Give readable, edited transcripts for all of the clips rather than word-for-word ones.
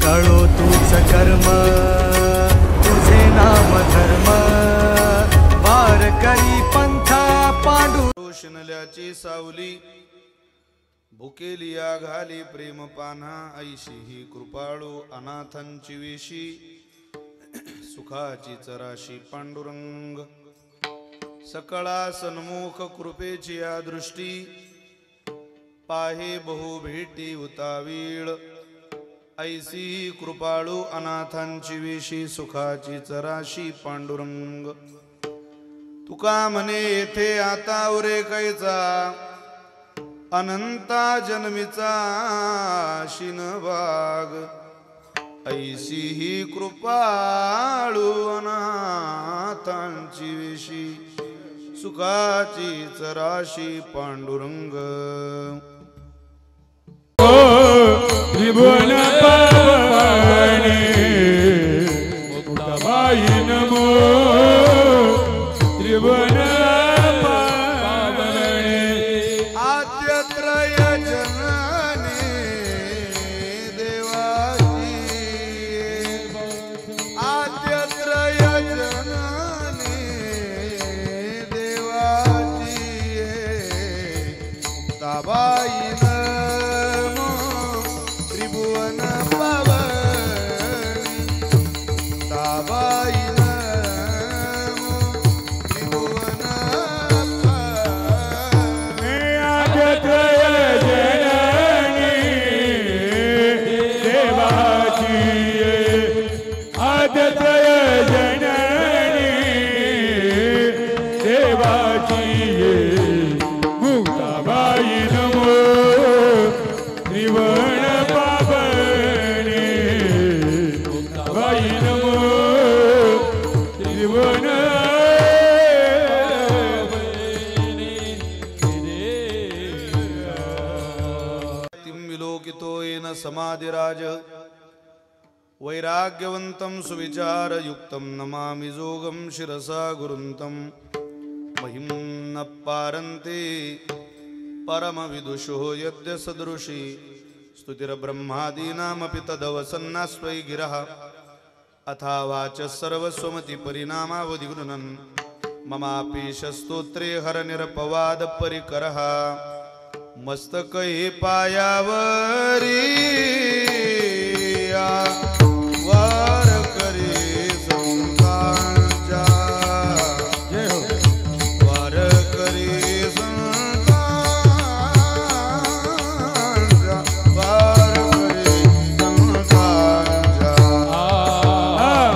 तळो तूच कर्म तुझे नाम धर्म वार करी पंथा पांडू शिनल्याची सावली भुकेलिया घाली प्रेम पान्हा ऐशी ही कृपाळू अनाथांची वेशी सुखाची चराशी पांडुरंग सकळा सन्मुख कृपेची या दृष्टी पाहे बहु भेटी उतावीळ ऐसी कृपाळू अनाथांची वेशी सुखाची चराशी पांडुरंग तुका म्हणे येथे आता उरे कैचा अनंता जन्मीचा शिनबाग ऐसी ही कृपाळू अनाथांची वेशी सुखाची चराशी पांडुरंग त्रिभुवन पावने मुक्ताबाई नमो त्रिभुवन पावने आद्यत्रय जननी देवाची आद्यत्रय जननी देवाची मुक्ताबाई समाधिराज वैराग्यवन्तं सुविचारयुक्तं नमामि जोगं शिरसा गुरुन्तं महिं न पारन्ते परमविदुषो यद्य सदृशी स्तुतिर्ब्रह्मादीनामपि तदवसन्नास्वै गिरः अथा वाच सर्वस्वमति परिणामावधि गृह्णन् ममापीश स्तोत्रे हरनिरपवाद परिकरः मस्तक हे पायावरी वार करे संतांच्या वार करे संतांच्या वार करे संतांच्या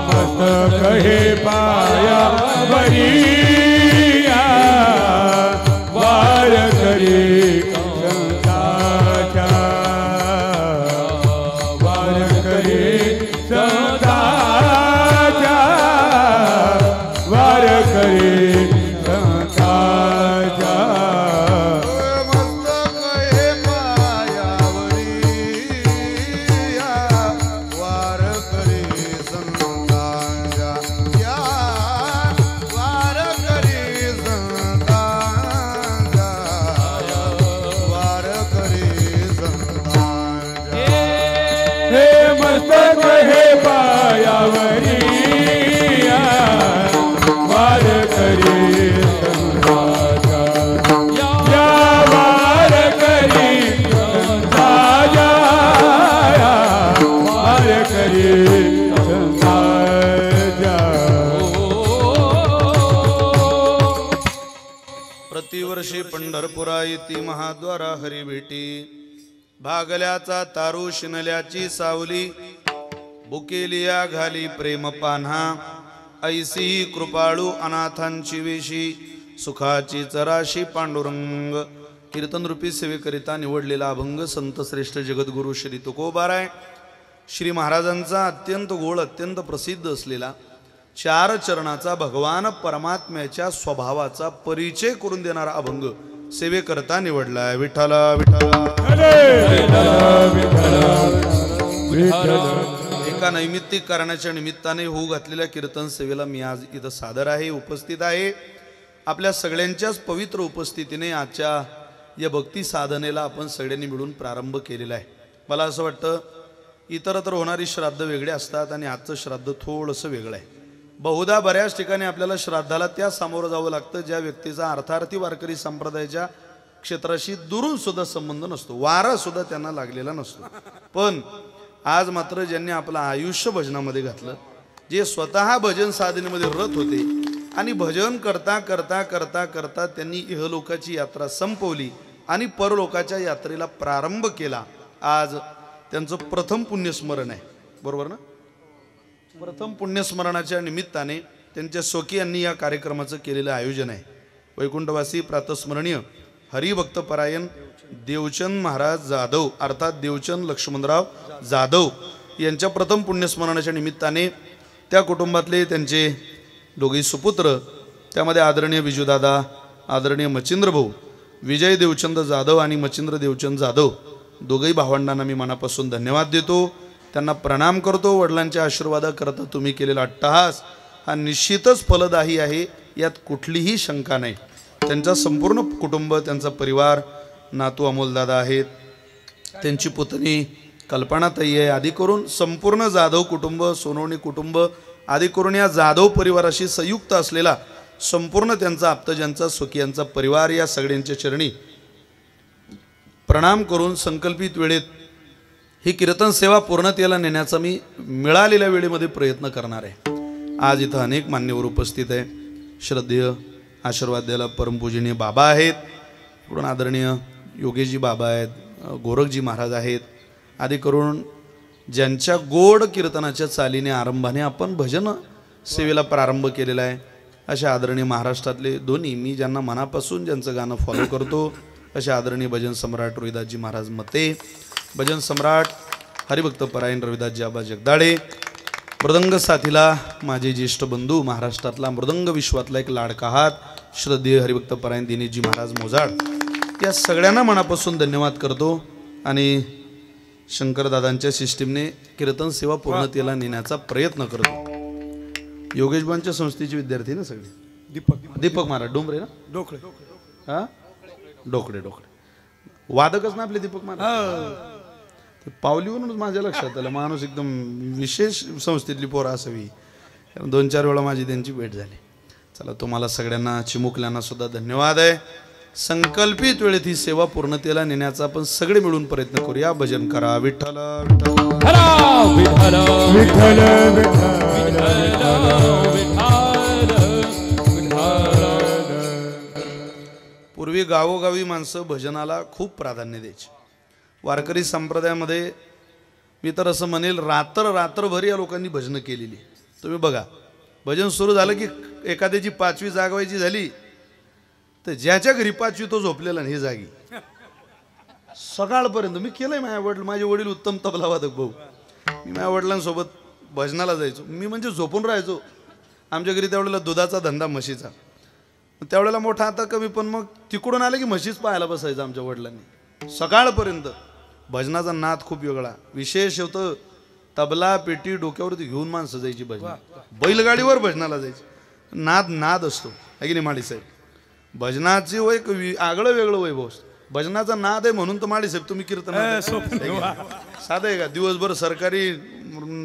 मस्तक हे पायावरी वार करे प्रतिवर्षी पंढरपुरा येती महाद्वारा हरी भेटी भागल्याचा तारू शिनल्याची सावली बुकेलिया घाली प्रेम पान्हा ऐसी कृपाळू अनाथांची वेशी सुखाची चराशी पांडुरंग कीर्तन रूपी सेवेकरिता निवडलेला अभंग संत श्रेष्ठ जगद्गुरु श्री तुकोबाराय श्री महाराजांचा अत्यंत गोड अत्यंत प्रसिद्ध असलेला चार चरणाचा भगवान परमात्म्याच्या स्वभावाचा परिचय करून देणारा अभंग सेवेकरता निवडलाय. विठ्ठला विठ्ठला एका नैमित्तिक कारणाच्या निमित्ताने होऊ घातलेल्या कीर्तन सेवेला मी आज इथं सादर आहे, उपस्थित आहे. आपल्या सगळ्यांच्याच पवित्र उपस्थितीने आजच्या या भक्ती साधनेला आपण सगळ्यांनी मिळून प्रारंभ केलेला आहे. मला असं वाटतं इतरत्र होणारी श्राद्ध वेगळे असतात आणि आजचं श्राद्ध थोडंसं वेगळं आहे. बहुधा बऱ्याच ठिकाणी आपल्याला श्राद्धाला त्या सामोरं जावं लागतं ज्या व्यक्तीचा अर्थार्थी वारकरी संप्रदायाच्या क्षेत्राशी दुरून सुद्धा संबंध नसतो, वारा सुद्धा त्यांना लागलेला नसतो. पण आज मात्र ज्यांनी आपलं आयुष्य भजनामध्ये घातलं, जे स्वतः भजन साधनेमध्ये रत होते आणि भजन करता करता करता करता त्यांनी इहलोकाची यात्रा संपवली आणि परलोकाच्या यात्रेला प्रारंभ केला, आज त्यांचं प्रथम पुण्यस्मरण आहे. बरोबर ना? प्रथम पुण्यस्मरणाच्या निमित्ताने त्यांच्या स्वकीयांनी या कार्यक्रमाचं केलेलं आयोजन आहे. वैकुंठवासी प्रातस्मरणीय हरिभक्तपरायण देवचंद महाराज जाधव अर्थात देवचंद लक्ष्मणराव जाधव यांच्या प्रथम पुण्यस्मरणाच्या निमित्ताने त्या कुटुंबातले त्यांचे दोघे सुपुत्र, त्यामध्ये आदरणीय विजूदादा, आदरणीय मच्छिंद्र भाऊ विजय देवचंद जाधव आणि मच्छिंद्र देवचंद जाधव, दोघेही भावंडांना मी मनापासून धन्यवाद देतो, त्यांना प्रणाम करतो. वडिलांच्या आशीर्वादाकरता तुम्ही केलेला अट्टहास हा निश्चितच फलदायी आहे, यात कुठलीही शंका नाही. त्यांचा संपूर्ण कुटुंब, त्यांचा परिवार, नातू अमोलदादा आहेत, त्यांची पुतणी कल्पनाताई आहे, आदी करून संपूर्ण जाधव कुटुंब, सोनवणे कुटुंब आदी करून या जाधव परिवाराशी संयुक्त असलेला संपूर्ण त्यांचा आप्तजनचा स्वकीयांचा परिवार, या सगळ्यांच्या चरणी प्रणाम करून संकल्पित वेळेत ही कीर्तन सेवा पूर्णतेला नेण्याचा मी मिळालेल्या वेळेमध्ये प्रयत्न करणार आहे. आज इथं अनेक मान्यवर उपस्थित आहे. श्रद्धेय आशीर्वाद द्यायला परमपूजनीय बाबा आहेत, पुढून आदरणीय योगेशजी बाबा आहेत, गोरखजी महाराज आहेत, आदी करून ज्यांच्या गोड कीर्तनाच्या चालीने आरंभाने आपण भजन सेवेला प्रारंभ केलेला आहे, अशा आदरणीय महाराष्ट्रातले दोन्ही मी ज्यांना मनापासून ज्यांचं गाणं फॉलो करतो असे आदरणीय भजन सम्राट रोहिदासजी महाराज मते, भजन सम्राट हरिभक्तपरायण रविदासजी आबा जगदाळे, मृदंग साथीला माझे ज्येष्ठ बंधू, महाराष्ट्रातला मृदंग विश्वातला एक लाडका हात श्रद्धेय हरिभक्तपरायण दिनेशजी महाराज मोजाड, या सगळ्यांना मनापासून धन्यवाद करतो. आणि शंकरदादांच्या सिस्टीमने कीर्तन सेवा पूर्णतेला नेण्याचा प्रयत्न करतो. योगेशबांच्या संस्थेचे विद्यार्थी ना सगळे, दीपक महाराज डोंबरे ना, डोकळे, हा डोकडे वादकच ना आपले दीपक महाराज. पावलीवरूनच माझ्या लक्षात आलं माणूस एकदम विशेष संस्थेतली पोरं असावी. 2-4 वेळा माझी त्यांची भेट झाली. चला, तुम्हाला सगळ्यांना चिमुकल्यांना सुद्धा धन्यवाद आहे. संकल्पित वेळेत ही सेवा पूर्णतेला नेण्याचा आपण सगळे मिळून प्रयत्न करूया. भजन करा. विठ्ठल पूर्वी गावोगावी माणसं भजनाला खूप प्राधान्य द्यायची. वारकरी संप्रदायामध्ये मी तर असं म्हणेल रात्रभर या लोकांनी भजनं केलेली. तुम्ही बघा, भजन सुरू झालं की एखाद्याची 5वी जागवायची झाली तर ज्याच्या घरी 5वी तो झोपलेला नाही जागी सकाळपर्यंत. मी केलंय, माझे वडील उत्तम तबलावादक भाऊ, मी माझ्या वडिलांसोबत भजनाला जायचो. मी म्हणजे झोपून राहायचो. आमच्या घरी त्यावेळेला दुधाचा धंदा, म्हशीचा, त्यावेळेला मोठा आता कमी, पण मग तिकडून आलं की म्हशीच पाहायला बसायचं आमच्या वडिलांनी सकाळपर्यंत. भजनाचा नाद खूप वेगळा. विशेष होतं, तबला पेटी डोक्यावरती घेऊन माणसं जायची भजन, बैलगाडीवर भजनाला जायची. नाद असतो है की नाही माळीसाहेब? भजनाची एक आगळं वेगळं वैभव असतं. भजनाचा नाद आहे म्हणून तर माळीसाहेब तुम्ही कीर्तन साधं आहे का? दिवसभर सरकारी,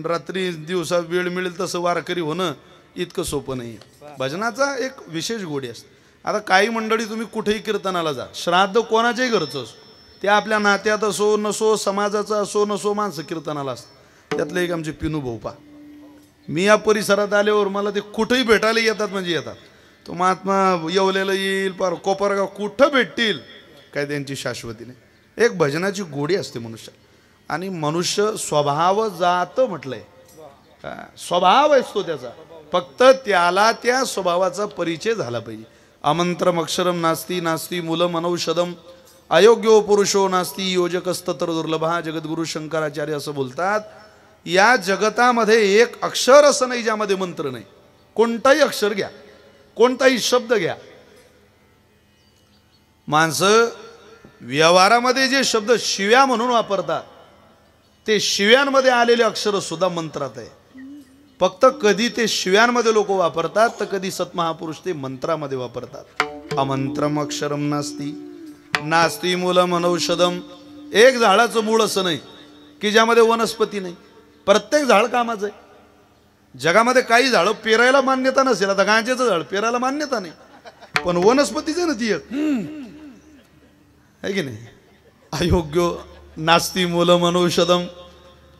रात्री दिवसा वेळ मिळेल तसं वारकरी होणं इतकं सोपं नाही. भजनाचा एक विशेष गोडी असते. आता काही मंडळी तुम्ही कुठेही कीर्तनाला जा, श्राद्ध कोणाच्याही घरचं असो, ते आपल्या नात्यात असो नसो, समाजाचं असो नसो, माणसं कीर्तनाला असतात. त्यातले एक आमचे पिनू भाऊ पा, मी या परिसरात आल्यावर मला ते कुठेही भेटायला येतात, म्हणजे येतात. तो महात्मा येवलेला येईल, पार कोपरगाव, कुठं भेटतील काय त्यांची शाश्वती नाही. एक भजनाची गोडी असते मनुष्य. आणि मनुष्य स्वभाव जात म्हटलंय, स्वभाव असतो त्याचा, फक्त त्याला त्या स्वभावाचा परिचय झाला पाहिजे. अमंत्रम अक्षरम नास्ती नास्ती मूलम अनौषधम अयोग्यो पुरुषो नास्ती योजकस्तत्र दुर्लभा. जगद्गुरु शंकराचार्य असं बोलतात, या जगतामध्ये एक अक्षर असं नाही ज्यामध्ये मंत्र नाही. कोणताही अक्षर घ्या, कोणताही शब्द घ्या. माणसं व्यवहारामध्ये जे शब्द शिव्या म्हणून वापरतात, ते शिव्यांमध्ये आलेले अक्षर सुद्धा मंत्रात आहे. फक्त कधी ते शिव्यांमध्ये लोक वापरतात, तर कधी सतमहापुरुष ते मंत्रामध्ये वापरतात. अमंत्रम अक्षरम नास्ती नास्ती मूलम अनौषधम. एक झाडाचं मूळ असं नाही, की ज्यामध्ये वनस्पती नाही. प्रत्येक झाड कामाचं आहे. जगामध्ये काही झाडं पेरायला मान्यता नसेल, आता गांजेचं झाड पेरायला मान्यता नाही, पण वनस्पतीच ना ती एक आहे की नाही. अयोग्य नास्ती मूलम अनुषदम.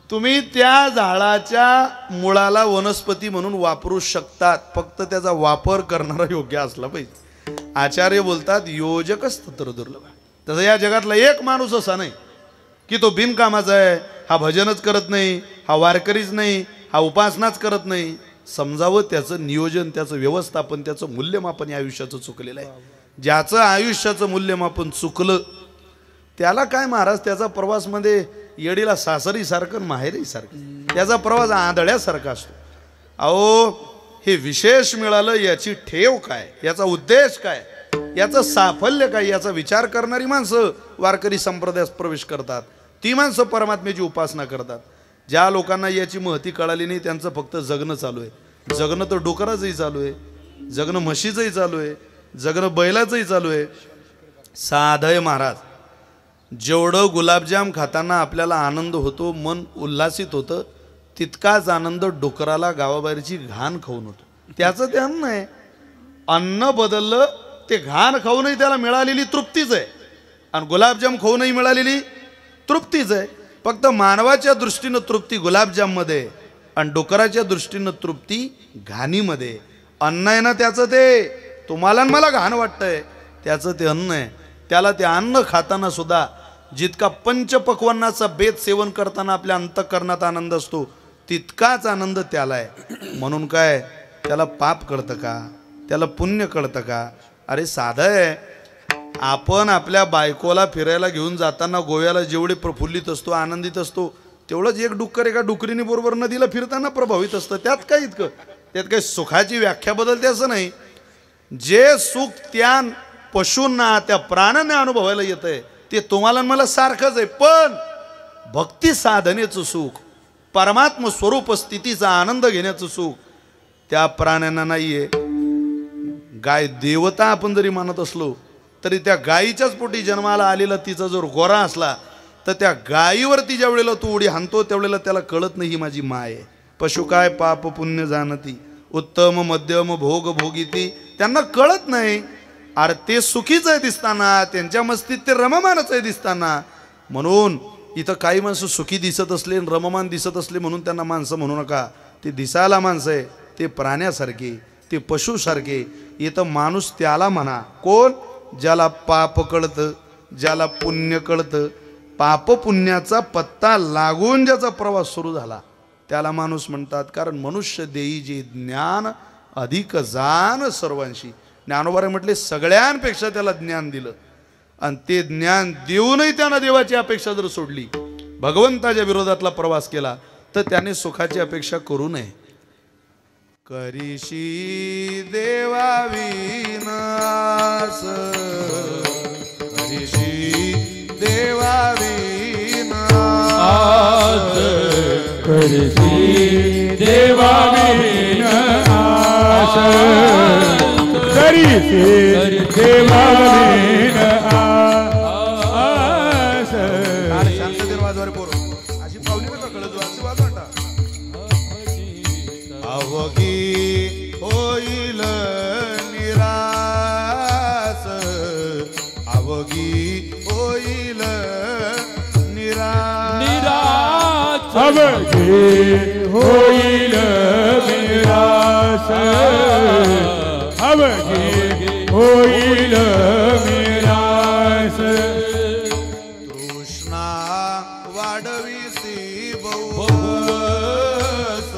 तुम्ही त्या झाडाच्या मुळाला वनस्पती म्हणून वापरू शकतात, फक्त त्याचा वापर करणारा योग्य असला पाहिजे. आचार्य बोलतात योजकच तत्र दुर्लभ. तसं या जगातला एक माणूस असा नाही की तो बिनकामाचा आहे, हा भजनच करत नाही, हा वारकरीच नाही, हा उपासनाच करत नाही. समजावं त्याचं नियोजन, त्याचं व्यवस्थापन, त्याचं मूल्यमापन या आयुष्याचं चुकलेलं आहे. ज्याचं आयुष्याचं मूल्यमापन चुकलं त्याला काय महाराज, त्याचा प्रवासमध्ये येडीला सासरीसारखं माहेरीसारखं, त्याचा प्रवास आंधळ्यासारखा असतो. अहो हे विशेष मिळालं याची ठेव काय, याचा उद्देश काय, याचं साफल्य काय, याचा विचार करणारी माणसं वारकरी संप्रदायात प्रवेश करतात. ती माणसं परमात्म्याची उपासना करतात. ज्या लोकांना याची महती कळाली नाही त्यांचं फक्त जगणं चालू आहे. जगणं तर डुकराचंही चालू आहे, जगणं म्हशीचंही चालू आहे, जगणं बैलाचंही चालू आहे. साधय महाराज, जेवढं गुलाबजाम खाताना आपल्याला आनंद होतो, मन उल्हासित होतं, तितकाच आनंद डुकराला गावाबाहेरची घाण खाऊन होतो. त्याचं ते अन्न आहे. अन्न बदललं, ते घाण खाऊनही त्याला मिळालेली तृप्तीच आहे, आणि गुलाबजाम खाऊनही मिळालेली तृप्तीच आहे. फक्त मानवाच्या दृष्टीनं तृप्ती गुलाबजाममध्ये आणि डुकराच्या दृष्टीनं तृप्ती घाणीमध्ये. अन्न आहे ना त्याचं, ते तुम्हाला मला घाण वाटतंय, त्याचं ते अन्न आहे. त्याला ते अन्न खाताना सुद्धा जितका पंचपक्वान्नाचा बेत सेवन करताना आपल्या अंतःकरणात आनंद असतो, तितकाच आनंद त्याला आहे. म्हणून काय त्याला पाप कळतं का, त्याला पुण्य कळतं का? अरे साधं आहे. आपण आपल्या बायकोला फिरायला घेऊन जाताना गोव्याला जेवढे प्रफुल्लित असतो, आनंदित असतो, तेवढंच एक डुक्कर एका डुकरीने बरोबर नदीला फिरताना प्रभावित असतं. त्यात काय इतकं, त्यात काही सुखाची व्याख्या बदलते असं नाही. जे सुख त्या पशूंना, त्या प्राण्यांना अनुभवायला येतंय ते तुम्हाला मला सारखंच आहे. पण भक्ती साधनेचं सुख, परमात्म स्वरूप स्थितीचा आनंद घेण्याचं सुख त्या प्राण्यांना नाहीये. गाय देवता आपण जरी मानत असलो तरी त्या गायीच्याच पोटी जन्माला आलेला तिचा जर गोरा असला तर त्या गायीवरती ज्या वेळेला तू उडी हाणतो त्यावेळेला त्याला कळत नाही ही माझी माय आहे. पशु काय पाप पुण्य जाणती, उत्तम मध्यम भोग भोगीती. त्यांना कळत नाही. अरे ते सुखीच आहे दिसताना, त्यांच्या मस्तीत ते रममानच आहे दिसताना. म्हणून इथं काही माणसं सुखी दिसत असले, रममान दिसत असले म्हणून त्यांना माणसं म्हणू नका. ते दिसायला माणसं आहे, ते प्राण्यासारखे, ते पशुसारखे. इथं माणूस त्याला म्हणा कोण, ज्याला पाप कळतं, ज्याला पुण्य कळतं. पाप पुण्याचा पत्ता लागून ज्याचा प्रवास सुरू झाला त्याला माणूस म्हणतात. कारण मनुष्य देई जे ज्ञान अधिक जाण सर्वांशी. ज्ञानोबारे म्हटले सगळ्यांपेक्षा त्याला ज्ञान दिलं, आणि ते ज्ञान देऊनही त्यानं देवाची अपेक्षा जर सोडली, भगवंताच्या विरोधातला प्रवास केला, तर त्याने सुखाची अपेक्षा करू नये. करीशी देवा विनाश, करीशी देवा विनाश, करीशी देवा विनाश, करीशी देवा विनाश. शांततेने वाजवारे पोरं, अशी पावली नका कळत, अशी वाजवता. अवघी होईल निराश, अवघी होईल निराश, अवघी होईल निराश, अवघी होईल निराश. तृष्णा वाढविसी बहुवस,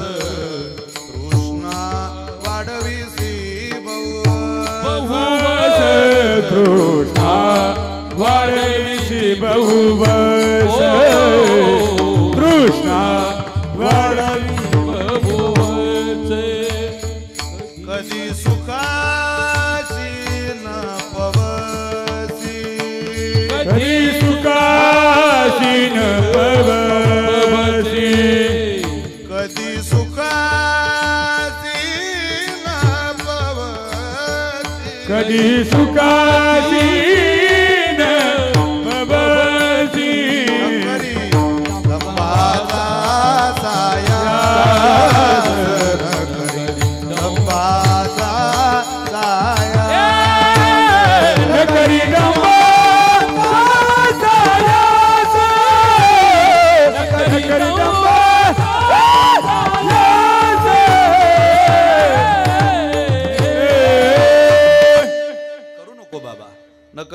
तृष्णा वाढविसी बहुवस, तृष्णा वाढविसी बहुवस, तृष्णा वाढविसी बहुवस. कधी सुखाची न पवसी, कधी सुखासी न पवसी, कधी सुखाची न पवसी, कधी सुखासी न पवसी. गप्पा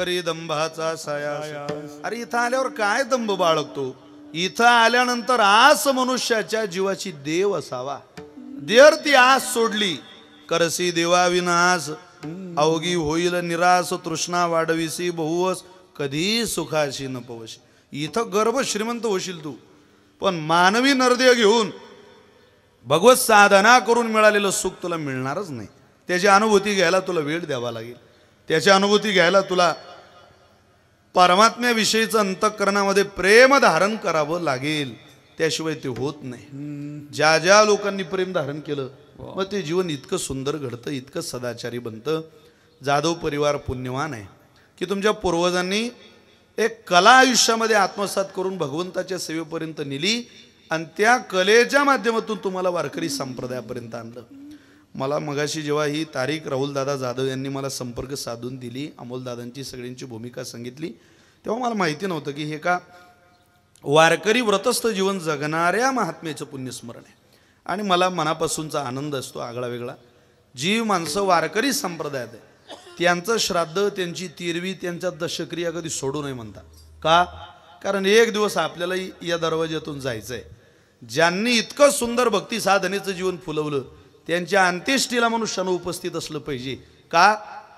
करी दंभाचा सायास. अरे इथं आल्यावर काय दंभ बाळगतो? इथं आल्यानंतर आस मनुष्याच्या जीवाची देव असावा. देर ती आस सोडली करसी देवा विनाश. अवघी होईल निरास तृष्णा वाढविसी बहुवस कधी सुखाशी न पवशी. इथं गर्भ श्रीमंत होशील तू, पण मानवी नरदेह घेऊन भगवत साधना करून मिळालेलं सुख तुला मिळणारच नाही. त्याची अनुभूती घ्यायला तुला वेळ द्यावा लागेल. त्याची अनुभूती घ्यायला तुला परमात्म्याविषयीचं अंतःकरणामध्ये प्रेम धारण करावं लागेल. त्याशिवाय ते होत नाही. ज्या ज्या लोकांनी प्रेम धारण केलं मग ते जीवन इतकं सुंदर घडतं, इतकं सदाचारी बनतं. जाधव परिवार पुण्यवान आहे की तुमच्या पूर्वजांनी एक कला आयुष्यामध्ये आत्मसात करून भगवंताच्या सेवेपर्यंत नेली आणि त्या कलेच्या माध्यमातून तुम्हाला वारकरी संप्रदायापर्यंत आणलं. मला मगाशी जेव्हा ही तारीख राहुलदादा जाधव यांनी मला संपर्क साधून दिली, अमोलदादांची सगळ्यांची भूमिका सांगितली, तेव्हा मला माहिती नव्हतं की हे का वारकरी व्रतस्थ जीवन जगणाऱ्या महात्म्याचं पुण्यस्मरण आहे. आणि मला मनापासूनचा आनंद असतो आगळा वेगळा. जी माणसं वारकरी संप्रदायात आहे त्यांचं श्राद्ध, त्यांची तिरवी, त्यांच्या दशक्रिया कधी सोडू नये म्हणतात. का? कारण एक दिवस आपल्याला या दरवाज्यातून जायचं आहे. ज्यांनी इतकं सुंदर भक्ती साधनेचं जीवन फुलवलं त्यांच्या अंत्येष्टीला मनुष्यानं उपस्थित असलं पाहिजे. का?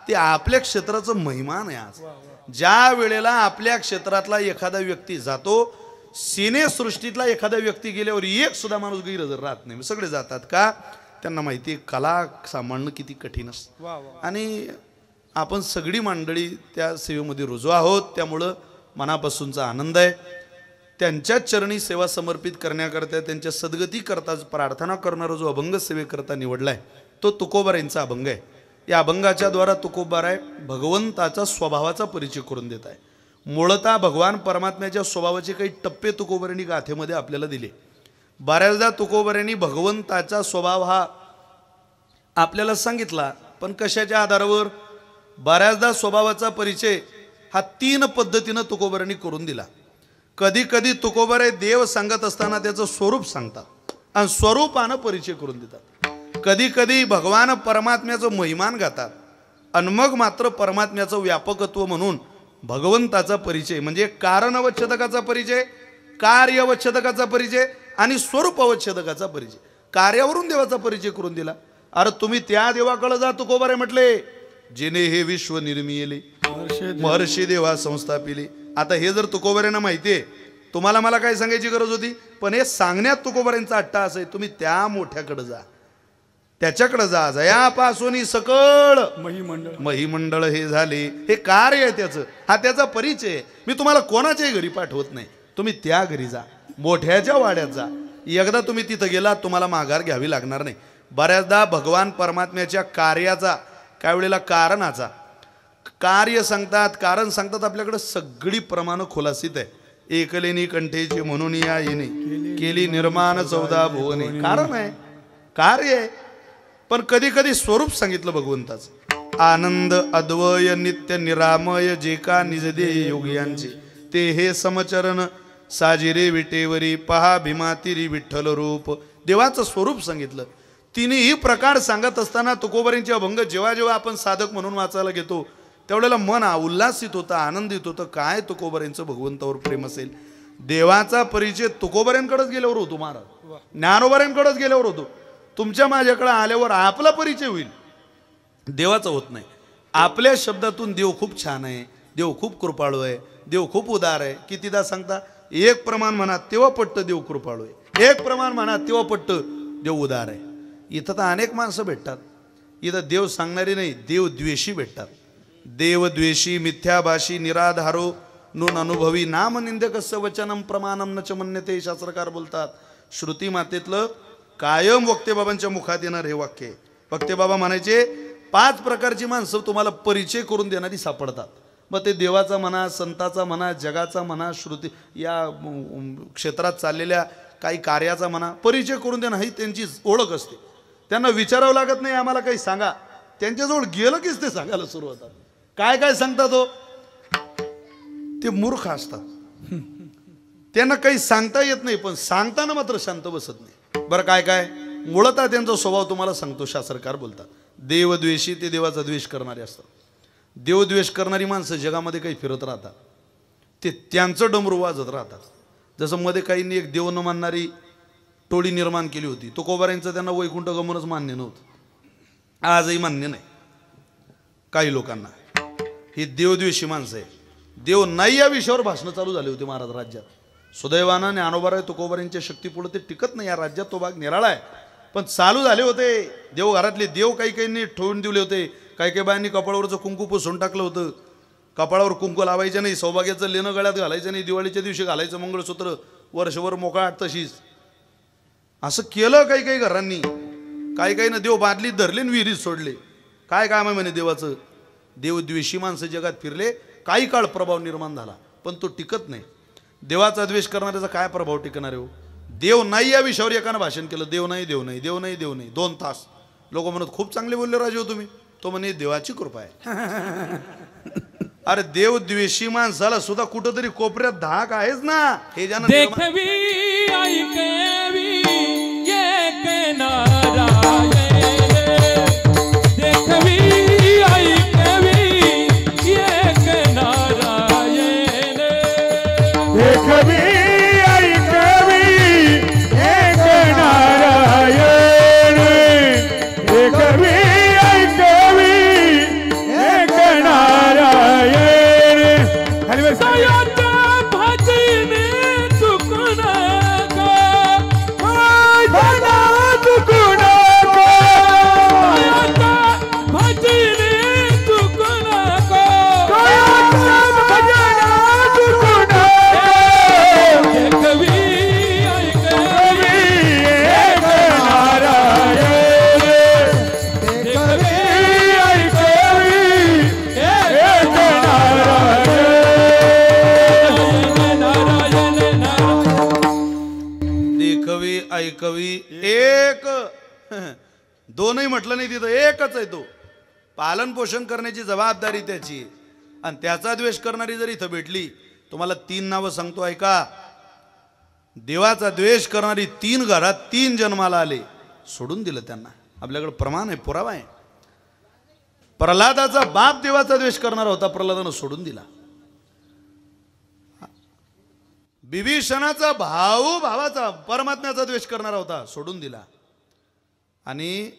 ते आपल्या क्षेत्राचं महिमान आहे. आज ज्या वेळेला आपल्या क्षेत्रातला एखादा व्यक्ती जातो, सिनेसृष्टीतला एखादा व्यक्ती गेल्यावर एक सुद्धा माणूस गैरहजर राहत नाही. सगळे जातात. का? त्यांना माहिती आहे कला सांभाळणं किती कठीण असतं. आणि आपण सगळी मंडळी त्या सेवेमध्ये रुजू आहोत. त्यामुळं मनापासूनचा आनंद आहे. त्यांच्याच चरणी सेवा समर्पित करण्याकरता, त्यांच्या सद्गती करता प्रार्थना करणारा जो अभंग सेवेकरता निवडला आहे तो तुकोबारायांचा अभंग आहे. या अभंगाच्या द्वारा तुकोबाराय भगवंताचा स्वभावाचा परिचय करून देत आहे. मूळतः भगवान परमात्म्याच्या स्वभावाचे काही टप्पे तुकोबारांनी गाथेमध्ये आपल्याला दिले. बऱ्याचदा तुकोबारांनी भगवंताचा स्वभाव हा आपल्याला सांगितला, पण कशाच्या आधारावर? बऱ्याचदा स्वभावाचा परिचय हा 3 पद्धतीनं तुकोबारांनी करून दिला. कधी कधी तुकोबाराय देव सांगत असताना त्याचं स्वरूप सांगतात आणि स्वरूपानं परिचय करून देतात. कधी कधी भगवान परमात्म्याचं महिमान गातात आणि मग मात्र परमात्म्याचं व्यापकत्व म्हणून भगवंताचा परिचय म्हणजे कारण अवच्छेदकाचा परिचय, कार्य अवच्छेदकाचा परिचय आणि स्वरूप अवच्छेदकाचा परिचय. कार्यावरून देवाचा परिचय करून दिला. अरे तुम्ही त्या देवाकडे जा, तुकोबाराय म्हटले, जिने हे विश्व निर्मिले महर्षी देवा संस्थापिले. आता हे जर तुकोबारायांना माहिती आहे, तुम्हाला मला काय सांगायची गरज होती? पण हे सांगण्यात तुकोबारायांचा अट्टाहास आहे. तुम्ही त्या मोठ्याकडे जा, त्याच्याकडे जा. जयापासून सकळ महिमंडळ हे झाले, हे कार्य आहे त्याचं, हा त्याचा परिचय आहे. मी तुम्हाला कोणाच्याही घरी पाठवत नाही, तुम्ही त्या घरी जा, मोठ्याच्या वाड्यात जा. एकदा तुम्ही तिथं गेला तुम्हाला माघार घ्यावी लागणार नाही. बऱ्याचदा भगवान परमात्म्याच्या कार्याचा, काही वेळेला कारणाचा, कार्य सांगतात, कारण सांगतात, आपल्याकडे सगळी प्रमाण खुलासित आहे. एकलेनी कंठेची म्हणून या येणे केली निर्माण 14 भुवने. कारण आहे, कार्य आहे. पण कधी कधी स्वरूप सांगितलं भगवंताचं. आनंद अद्वय नित्य निरामय जे का निजदे योगियांचे ते हे समचरण साजिरे विटेवरी पहा भीमातिरी विठ्ठल रूप. देवाचं स्वरूप सांगितलं. तिन्ही प्रकार सांगत असताना तुकोबारायांचे अभंग जेव्हा जेव्हा आपण साधक म्हणून वाचायला घेतो त्यावेळेला मन उल्हासित होतं, आनंदित होतं. काय तुकोबारायांचं भगवंतावर प्रेम असेल. देवाचा परिचय तुकोबारायांकडेच गेल्यावर होतो महाराज, ज्ञानोबारायांकडेच गेल्यावर होतो. तुमच्या माझ्याकडे आल्यावर आपला परिचय होईल, देवाचा होत नाही. आपल्या शब्दातून देव खूप छान आहे, देव खूप कृपाळू आहे, देव खूप उदार आहे. कितीदा सांगता? एक प्रमाण म्हणा तेव्हा पट्ट देव कृपाळू आहे, एक प्रमाण म्हणा तेव्हा पट्ट देव उदार आहे. इथं तर अनेक माणसं भेटतात, इथं देव सांगणारी नाही, देव द्वेषी भेटतात. देवद्वेषी मिथ्याभाषी निराधारो नून अनुभवी नाम निंदकस्य वचनम प्रमाणम न च मन्यते. शास्त्रकार बोलतात. श्रुती मातेतलं कायम वक्तेबाबांच्या मुखात येणार हे वाक्य आहे. वक्तेबाबा म्हणायचे 5 प्रकारची माणसं तुम्हाला परिचय करून देणारी सापडतात. मग ते देवाचा म्हणा, संताचा म्हणा, जगाचा म्हणा, श्रुती या क्षेत्रात चाललेल्या काही कार्याचा म्हणा, परिचय करून देणं ही त्यांची ओळख असते. त्यांना विचारावं लागत नाही आम्हाला काही सांगा, त्यांच्याजवळ गेलं कीच ते सांगायला सुरू होतात. काय काय सांगतात हो, ते मूर्ख असतात, त्यांना काही सांगता येत नाही, पण सांगताना मात्र शांत बसत नाही. बरं काय काय मुळतः त्यांचा स्वभाव तुम्हाला सांगतो. शास्त्रकार बोलतात देवद्वेषी, ते देवाचा द्वेष करणारे असतात. देवद्वेष करणारी माणसं जगामध्ये काही फिरत राहतात, ते त्यांचं डमरू वाजत राहतात. जसं मध्ये काहींनी एक देव न मानणारी टोळी निर्माण केली होती. तुकोबारांचं त्यांना वैकुंठ गमनच मान्य नव्हतं, आजही मान्य नाही काही लोकांना. ही देवद्वेषी माणसं आहे. देव नाही या विषयावर भाषणं चालू झाली होती महाराज राज्यात. सुदैवानं ज्ञानोबाराय तुकोबारांच्या शक्तीपुढे ते टिकत नाही. या राज्यात तो भाग निराळा आहे, पण चालू झाले होते. देव घरातले देव काही काहींनी ठेवून दिले होते. काही काही बायांनी कपाळावरचं कुंकू पुसून टाकलं होतं. कपाळावर कुंकू लावायचं नाही, सौभाग्याचं लेणं गळ्यात घालायचं नाही, दिवाळीच्या दिवशी घालायचं मंगळसूत्र, वर्षभर मोकळा तशीच. असं केलं काही काही घरांनी. काही काही ना देव बादलीत धरले आणि विहिरीत सोडले. काय काम आहे म्हणे देवाचं. देवद्वेषी माणसं जगात फिरले. काही काळ प्रभाव निर्माण झाला, पण तो टिकत नाही. देवाचा द्वेष करणाऱ्याचा काय प्रभाव टिकणार आहे हो. देव नाही या विषयावर एकानं भाषण केलं, देव नाही देव नाही देव नाही देव नाही, 2 तास. लोक म्हणत खूप चांगले बोलले राजे हो तुम्ही. तो म्हणे देवाची कृपा आहे. अरे देवद्वेषी माणसाला सुद्धा कुठंतरी कोपऱ्यात धाक आहेच ना. हे ज्यानं देखवी ऐकवी एक नारायण, देखवी ऐकवी एक नारायण, देखवी ऐकवी एक नारायण, देखवी ऐकवी एक नारायण. खाली बस. ऐकवी एक, दोनही म्हटलं नाही तिथं, एकच आहे तो. पालन पोषण करण्याची जबाबदारी त्याची. आणि त्याचा द्वेष करणारी जर इथं भेटली, तुम्हाला 3 नावं सांगतो ऐका. देवाचा द्वेष करणारी 3 घरात 3 जन्माला आले, सोडून दिलं त्यांना. आपल्याकडे प्रमाण आहे, पुरावा आहे. प्रल्हादाचा बाप देवाचा द्वेष करणारा होता, प्रल्हादानं सोडून दिला. विभीषणाचा भाऊ भावाचा परमात्म्याचा द्वेष करणारा होता, सोडून दिला. आणि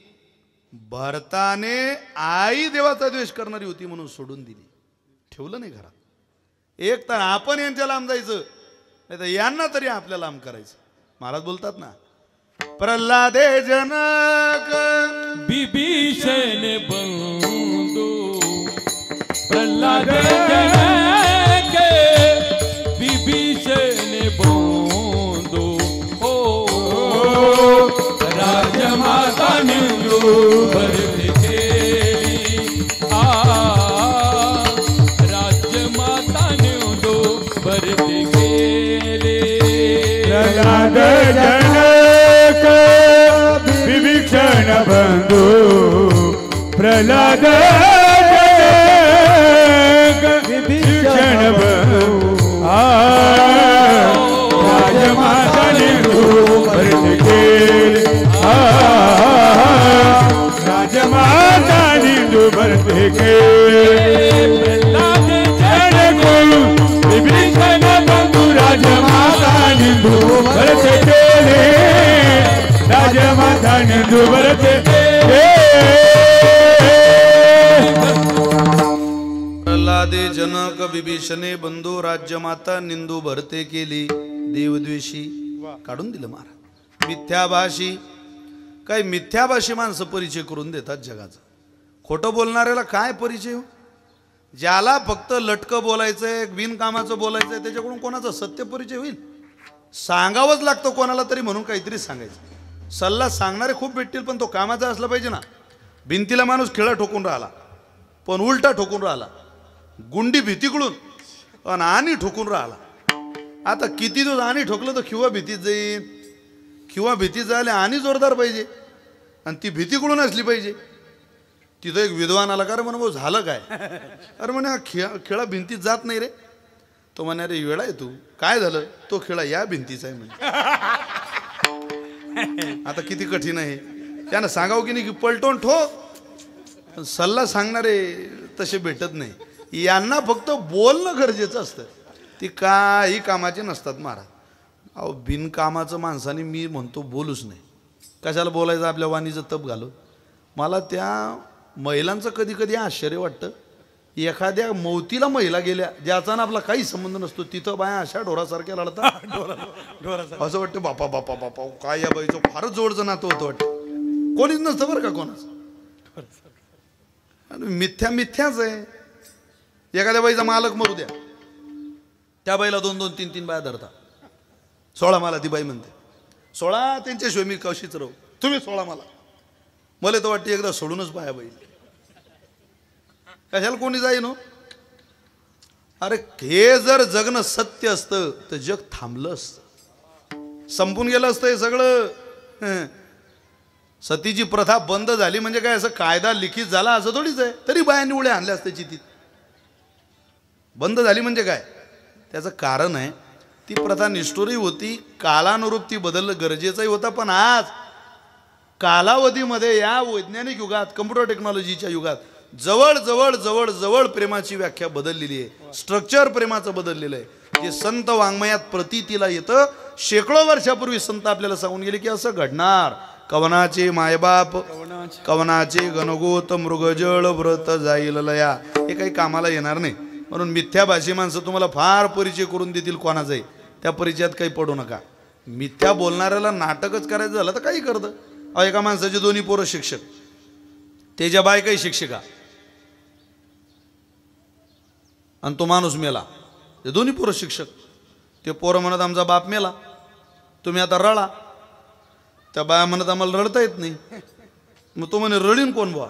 भरताने आई देवाचा द्वेष करणारी होती म्हणून सोडून दिली, ठेवलं नाही घरात. एक तर आपण यांच्या लांब जायचं, नाही तर यांना तरी आपल्या लांब करायचं. महाराज बोलतात ना, प्रल्हादे जनक विभीषण बंधू, प्रल्हाद जनक विभीषण बंधू. ओ राजमाता निंदू भरती केली, राजमाता निंदू भरती केली. प्रल्हाद जनक विभीषण बंधू, प्रल्हाद जनक विभीषण बंधू. राजमाता निंदू भरती केली, राजमाता निंदू भरती केली. प्रल्हाद जनक विभीषण बंधू, राजमाता निंदू भरती केली, राजमाता निंदू भरती केली. प्रल्हादे जनक विभीषणे बंधू, राज्यमाता निंदू भरते केली. देवद्वेषी काढून दिलं महाराज. मिथ्याभाषी, काही मिथ्याभाषी माणसं परिचय करून देतात जगाचा. खोटं बोलणाऱ्याला काय परिचय हो. ज्याला फक्त लटकं बोलायचंय, बिनकामाचं बोलायचंय, त्याच्याकडून कोणाचा सत्य परिचय होईल. सांगावंच लागतं कोणाला तरी, म्हणून काहीतरी सांगायचं. सल्ला सांगणारे खूप भेटतील, पण तो कामाचा असला पाहिजे ना. भिंतीला माणूस खिळा ठोकून राहिला, पण उलटा ठोकून राहिला. गुंडी भीतीकडून आणि ठोकून राहिला. आता किती दिवस आणि ठोकलं तर किंवा भीतीत जाईल, किंवा भीतीत जायला आणि जोरदार पाहिजे, आणि ती भीतीकडून असली पाहिजे. तिथं एक विद्वान आला, का रे म्हणे भाऊ झालं काय. अरे म्हणे हा खेळा भिंतीत जात नाही रे. तो म्हणे अरे वेळा आहे तू, काय झालं. तो खेळा या भिंतीचा आहे म्हणे. आता किती कठीण आहे. त्यानं सांगावं की नाही की पलटून ठोक. सल्ला सांगणारे तसे भेटत नाही. यांना फक्त बोलणं गरजेचं असतं. ती काही कामाची नसतात महाराज. अहो बिनकामाचं माणसाने मी म्हणतो बोलूच नाही. कशाला बोलायचं आपल्या वाणीचं तप घालून. मला त्या महिलांचं कधी कधी आश्चर्य वाटतं. एखाद्या मौतीला महिला गेल्या ज्याचा ना आपला काही संबंध नसतो, तिथं बाया अशा ढोरासारख्या लढतात. असं वाटतं बापा बापा बापा काय या बाईचं फारच जोडचं नातं होतं वाटतं. कोणीच नसतं बरं का कोणाचं. मिथ्या मिथ्याच आहे. एखाद्या बाईचा मालक मरू द्या, त्या बाईला 2-2, 3-3 बाया धरतात. 16 मला ती बाई म्हणते, 16 त्यांच्याशिवाय मी कशीच राहू, तुम्ही 16 मला तर वाटते एकदा सोडूनच बाया बाई. कशाला कोणी जाईन हो. अरे हे जर जगणं सत्य असतं तर जग थांबलं असतं, संपून गेलं असतं हे सगळं. सतीची प्रथा बंद झाली म्हणजे काय असं कायदा लिखित झाला असं थोडीच आहे. तरी बायांनी उड्या आणल्या असते चितीत. बंद झाली म्हणजे काय, त्याचं कारण आहे ती प्रथा निष्ठुरही होती, कालानुरूप ती बदलणं गरजेचंही होतं. पण आज कालावधीमध्ये या वैज्ञानिक युगात, कम्प्युटर टेक्नॉलॉजीच्या युगात जवळ जवळ जवळ जवळ प्रेमाची व्याख्या बदललेली आहे. स्ट्रक्चर प्रेमाचं बदललेलं आहे. जे संत वाङ्मयात प्रतीतीला येतं. शेकडो वर्षापूर्वी संत आपल्याला सांगून गेले की असं घडणार. कवनाचे मायबाप कवनाचे गणगोत मृगजळ व्रत जाईल लया. हे काही कामाला येणार नाही. म्हणून मिथ्या भाषी माणसं तुम्हाला फार परिचय करून देतील कोणाचाही, त्या परिचयात काही पडू नका. मिथ्या बोलणाऱ्याला नाटकच करायचं झालं तर काही करतं. अहो एका माणसाचे 2 पोरं शिक्षक, त्याच्या बायकाही शिक्षिका, आणि तो माणूस मेला. ते 2 पोरं शिक्षक. ते पोरं म्हणत आमचा बाप मेला, तुम्ही आता रडा. त्या बाया म्हणत आम्हाला रडता येत नाही. मग तो म्हणे रडीन कोण बुवा.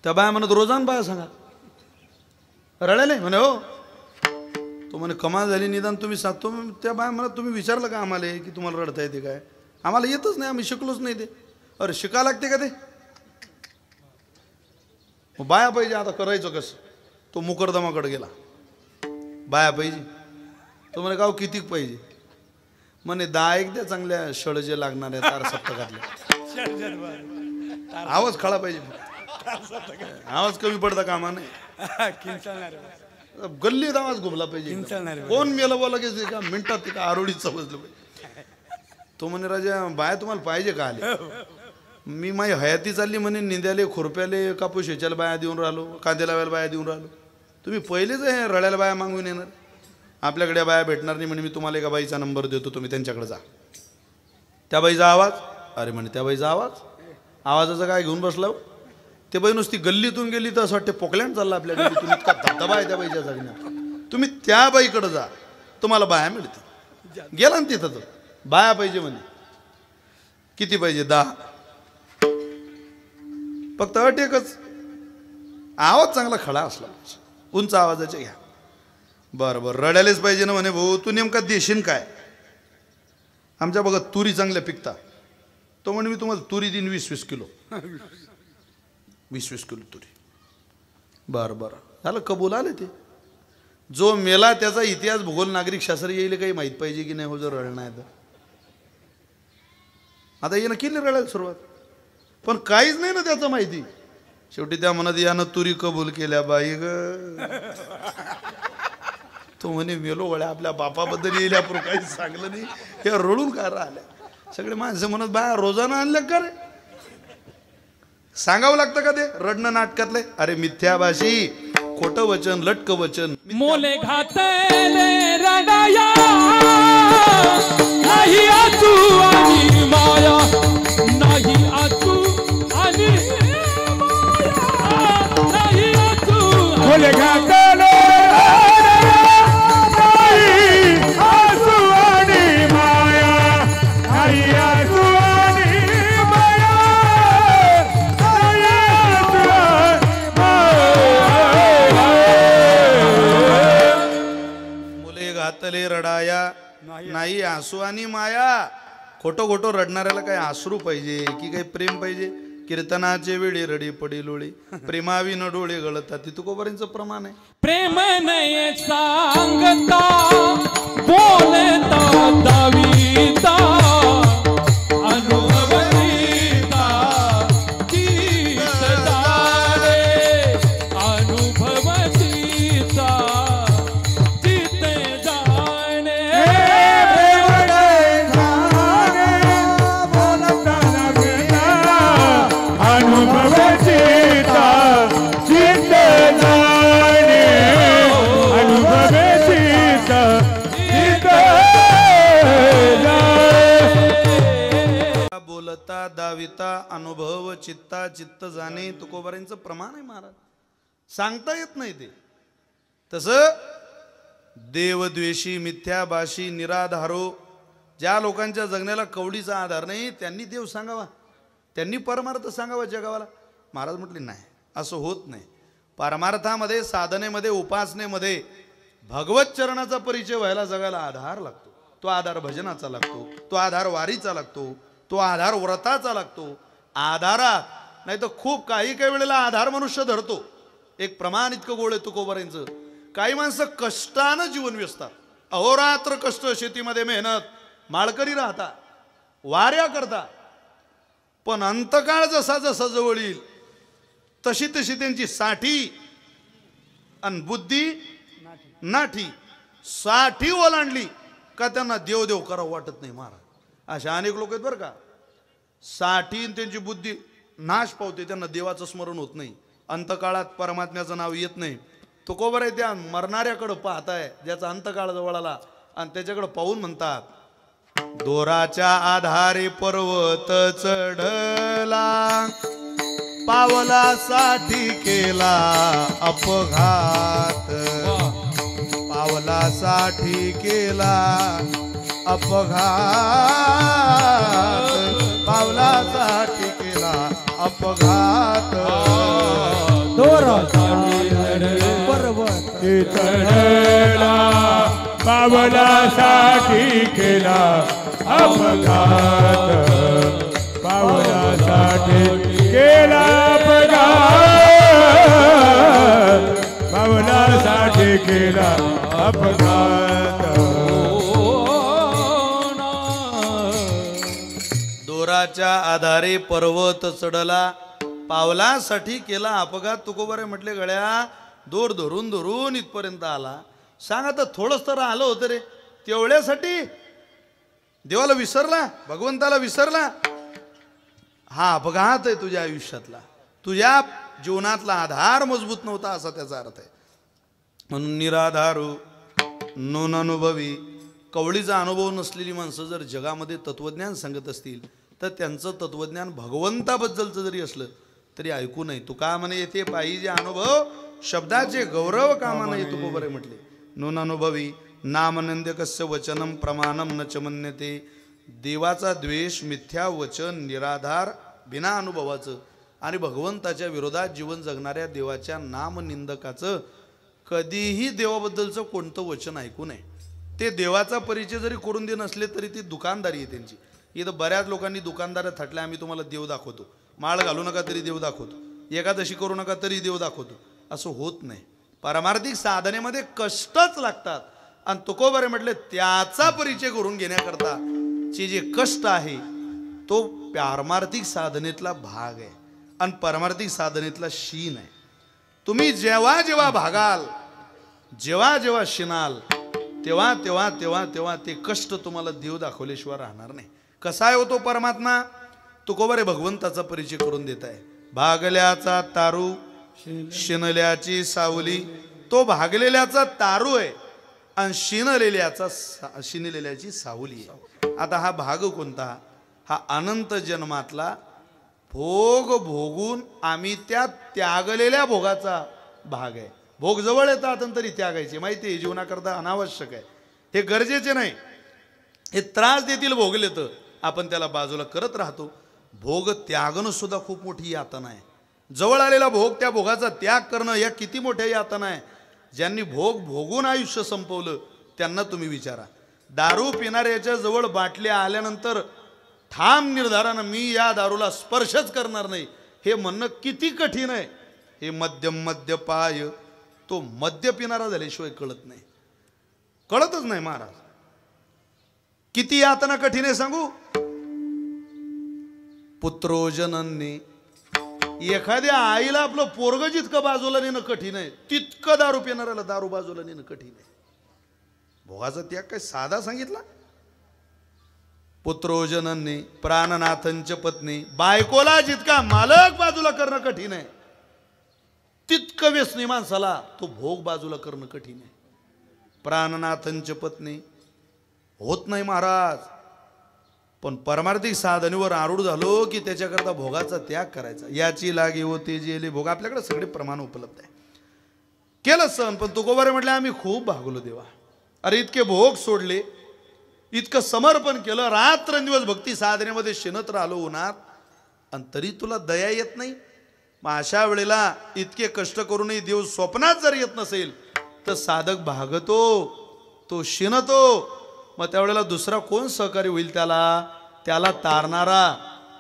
त्या बाया म्हणत रोजान बाया सांगा रडायला म्हणे. हो तो म्हणे कमाल झाली, निदान तुम्ही सांगतो. त्या बाया म्हणत तुम्ही विचारलं का आम्हाला की तुम्हाला रडता येते काय. आम्हाला येतच नाही, आम्ही शिकलोच नाही ते. अरे शिका लागते का ते. मग बाया पाहिजे, आता करायचं कसं. तो मुकरदमाकडे गेला, बाया पाहिजे. तो म्हणे गाव कितीक पाहिजे. म्हणे 10 द्या चांगल्या शळजे लागणार आहे तार सप्तकातल्या. आवाज खळा पाहिजे, आवाज कमी पडता कामा नाही. गल्लीत आवाज घुमला पाहिजे. कोण मेलं बोला की का मिनिटात ते का आरोडीत समजलं पाहिजे. तो म्हणे राजा बाया तुम्हाला पाहिजे का आले. मी माझी हयाती चालली म्हणे, निंद्याले खुरप्याले कापूस ह्याच्याला बाया देऊन राहिलो, कांदे लावायला बाया देऊन राहिलो. तुम्ही पहिलेच आहे रड्याला बाया मागून येणार. आपल्याकडे बाया भेटणार नाही म्हणे. मी तुम्हाला एका बाईचा नंबर देतो, तुम्ही त्यांच्याकडे जा. त्या बाईचा आवाज, अरे म्हणे त्या बाईचा आवाज, आवाजाचं काय घेऊन बसला. ते बाई नुसती गल्लीतून गेली तर असं वाटते पोकलँड चालला आपल्याकडे. तुम्ही इतका धबधबा आहे त्या बाईच्या जगण्यात. तुम्ही त्या बाईकडे जा, तुम्हाला बाया मिळतील. गेला ना तिथं तर बाया पाहिजे म्हणे. किती पाहिजे 10. फक्त अट एकच, आवाज चांगला खडा असला, उंच आवाजाचे घ्या. बरं बरं रडायलाच पाहिजे ना म्हणे. भाऊ तू नेमका देशील काय. आमच्या बघा तुरी चांगल्या पिकता. तो म्हणे मी तुम्हाला तुरी देईन 20-20 किलो. 20-20 किलो तुरी. बरं बरं झालं, कबूल आले ते. जो मेला त्याचा इतिहास भूगोल नागरिक शास्त्र येईल काही माहीत पाहिजे की नाही. हो जर रडणं आहे तर आता येणं केली रडायला सुरुवात, पण काहीच नाही ना त्याचं माहिती. शेवटी त्या म्हणत यानं तुरी कबूल केल्या बाई ग. तो म्हणे मेलो वळ्या आपल्या बापाबद्दल येईल आपण काहीच सांगलं नाही. हे रडून का राहिल्या. सगळे माणसं म्हणत बाया रोजानं आणल्या का रे. सांगावं लागतं का ते रडणं नाटकातले. अरे मिथ्याभाषी, खोटं वचन, लटक वचन. मोले घातले रडाया नाही आतू आणि माया, नाही आतू आणि माया, नाही आतू मोले घातले रडाया नाही आसू आणि माया. खोटं खोटं रडणाऱ्याला काही आसरू पाहिजे की काही प्रेम पाहिजे. कीर्तनाचे वेळी रडी पडी लोळी, प्रेमावी न डोळे गळतात. ती तुकोबारींचं प्रमाण आहे. प्रेम नाही सांगता बोलता दाविता अनुभविता गीत दारे बोलता दाविता अनुभव चित्ता चित्त जाणे तुकोबारांचं प्रमाण आहे महाराज. सांगता येत नाही ते. तसं देवद्वेषी मिथ्याभाषी निराधारो ज्या लोकांच्या जगण्याला कवडीचा आधार नाही त्यांनी देव सांगावा, त्यांनी परमार्थ सांगावा जगावाला. महाराज म्हटले नाही, असं होत नाही. परमार्थामध्ये साधनेमध्ये उपासनेमध्ये भगवत चरणाचा परिचय व्हायला जगाला आधार लागतो. तो आधार भजनाचा लागतो, तो आधार वारीचा लागतो, तो आधार व्रताचा लागतो. आधारात नाही तर खूप काही वेळेला आधार मनुष्य धरतो. एक प्रमाण इतकं गोळ आहे तुकोबारांचं. काही माणसं कष्टानं जीवन व्यस्तात, अहोरात्र कष्ट, शेतीमध्ये मेहनत, माळकरी राहता, वाऱ्या करता, पण अंतकाळ जसा जसा जवळ येईल तशी तशी त्यांची साठी आणि बुद्धी नाठी. साठी ओलांडली का त्यांना देव देव करावं वाटत नाही महाराज. अशा अनेक लोक आहेत बरं का. साठी त्यांची बुद्धी नाश पावते, त्यांना देवाचं स्मरण होत नाही, अंतकाळात परमात्म्याचं नाव येत नाही. तुकोबार आहे त्या मरणाऱ्याकडं पाहताय ज्याचा अंतकाळ जवळ आला आणि त्याच्याकडे पाहून म्हणतात, दोराच्या आधारे पर्वत चढला, पावलासाठी केला अपघात, पावलासाठी केला अपघात, पावलासाठी केला अपघात. पर्वत चढला, पावलासाठी केला अपघात, पावलासाठी केला अपघात, पावलासाठी केला अपघात. दोराच्या आधारे पर्वत चढला, पावलासाठी केला अपघात. तुकोबारे म्हटले, गळ्या दोर धरून धरून इथपर्यंत आला. सांग आता थोडंच तर आलं होतं रे, तेवढ्यासाठी देवाला विसरला, भगवंताला विसरला. हा अपघात आहे तुझ्या आयुष्यातला, तुझ्या जीवनातला आधार मजबूत नव्हता असा त्याचा अर्थ आहे. म्हणून निराधारू नोन अनुभवी, कवळीचा अनुभव नसलेली माणसं जर जगामध्ये तत्वज्ञान सांगत असतील तर त्यांचं तत्वज्ञान भगवंताबद्दलचं जरी असलं तरी ऐकू नये. तुका म्हणे येथे पाहिजे अनुभव, शब्दाचे गौरव कामा नये. तुकोबारे म्हटले, नोन अनुभवी नामनंद्य कस्य वचनम प्रमाणम न च मन्यते. देवाचा द्वेष, मिथ्या वचन, निराधार बिना अनुभवाचं आणि भगवंताच्या विरोधात जीवन जगणाऱ्या देवाच्या नामनिंदकाचं कधीही देवाबद्दलचं कोणतं वचन ऐकू नये. ते देवाचा परिचय जरी करून दे नसले तरी ती दुकानदारी आहे त्यांची. इथं बऱ्याच लोकांनी दुकानदार थटल्या, आम्ही तुम्हाला देव दाखवतो, माळ घालू नका तरी देव दाखवतो, एकादशी करू नका तरी देव दाखवतो. असं होत नाही. पारमार्थिक साधनेमध्ये कष्टच लागतात. आणि तुकोबारे म्हटले त्याचा परिचय करून घेण्याकरता चे जे कष्ट आहे तो पारमार्थिक साधनेतला भाग आहे आणि पारमार्थिक साधनेतला शीन आहे. तुम्ही जेव्हा जेव्हा भागाल, जेव्हा जेव्हा शिनाल, तेव्हा तेव्हा तेव्हा तेव्हा ते कष्ट तुम्हाला देव दाखवल्याशिवाय राहणार नाही. कसा आहे होतो परमात्मा? तुकोबारे भगवंताचा परिचय करून देत आहे. भागल्याचा तारू शिनल्याची सावली. तो भागलेल्याचा तारू आहे आणि शिनलेल्याची सावली आहे. आता हा भाग कोणता? हा अनंत जन्मातला भोग भोगून आम्ही त्या त्यागलेल्या भोगाचा भाग आहे. भोग जवळ येतात तरी त्यागायचे, माहिती आहे, जीवनाकरता अनावश्यक आहे, हे गरजेचे नाही. हे त्रास देतील भोगले तर आपण त्याला बाजूला करत राहतो. भोग त्यागणं सुद्धा खूप मोठी यातना आहे. जवळ आलेला भोग, त्या भोगाचा त्याग करणं या किती मोठ्या यातना आहे. ज्यांनी भोग भोगून आयुष्य संपवलं त्यांना तुम्ही विचारा. दारू पिणाऱ्याच्या जवळ बाटल्या आल्यानंतर ठाम निर्धारानं मी या दारूला स्पर्शच करणार नाही हे म्हणणं किती कठीण आहे. हे मद्यपाय, तो मद्य पिणारा झाल्याशिवाय कळत नाही, कळतच नाही महाराज. किती यातना कठीण आहे सांगू. पुत्रोजनन्ने, एखाद्या आईला आपलं पोरग जितकं बाजूला नेणं कठीण आहे तितकं दारू पिणाऱ्याला दारू बाजूला नेणं कठीण आहे. भोगाचा त्याग काय साधा सांगितला. पुत्रोजनन्ने प्राणनाथंच पत्नी, बायकोला जितका मालक बाजूला करणं कठीण आहे तितकं व्यसनी माणसाला तो भोग बाजूला करणं कठीण आहे. प्राणनाथंच पत्नी होत नाही महाराज. पण परमार्थिक साधनेवर आरूढ झालो की त्याच्याकरता भोगाचा त्याग करायचा. याची लागी होती जेली भोग, आपल्याकडे सगळे प्रमाण उपलब्ध आहे. केलं सण, पण तुकोबारे म्हटले आम्ही खूप भागलो देवा. अरे इतके भोग सोडले, इतकं समर्पण केलं, रात्रंदिवस भक्ती साधनेमध्ये शिनत राहिलो उन्हात, आणि तरी तुला दया येत नाही. मग अशा वेळेला इतके कष्ट करूनही देव स्वप्नात जर येत नसेल तर साधक भागतो, तो शिनतो. मग त्यावेळेला दुसरा कोण सहकारी होईल त्याला तारणारा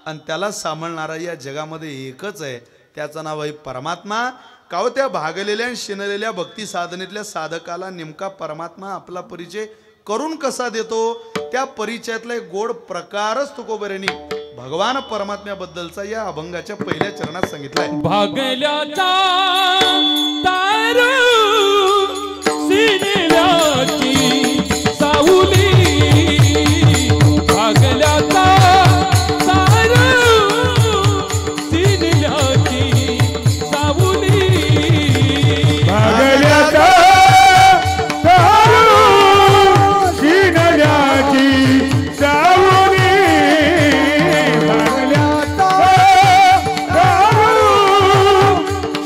आणि त्याला सांभाळणारा या जगामध्ये एकच आहे, त्याचं नाव आहे परमात्मा. का त्या भागलेल्या आणि शिनलेल्या भक्ती साधनेतल्या साधकाला नेमका परमात्मा आपला परिचय करून कसा देतो, त्या परिचयातला एक गोड प्रकारच तुकोबाऱ्यांनी भगवान परमात्म्याबद्दलचा या अभंगाच्या पहिल्या चरणात सांगितलाय. भागल्याचा तारू सिनेल्याची सावली, भागल्याचा तारू सिनेल्याची सावली, भागल्याचा तारू सिनेल्याची सावली, भागल्याचा तारू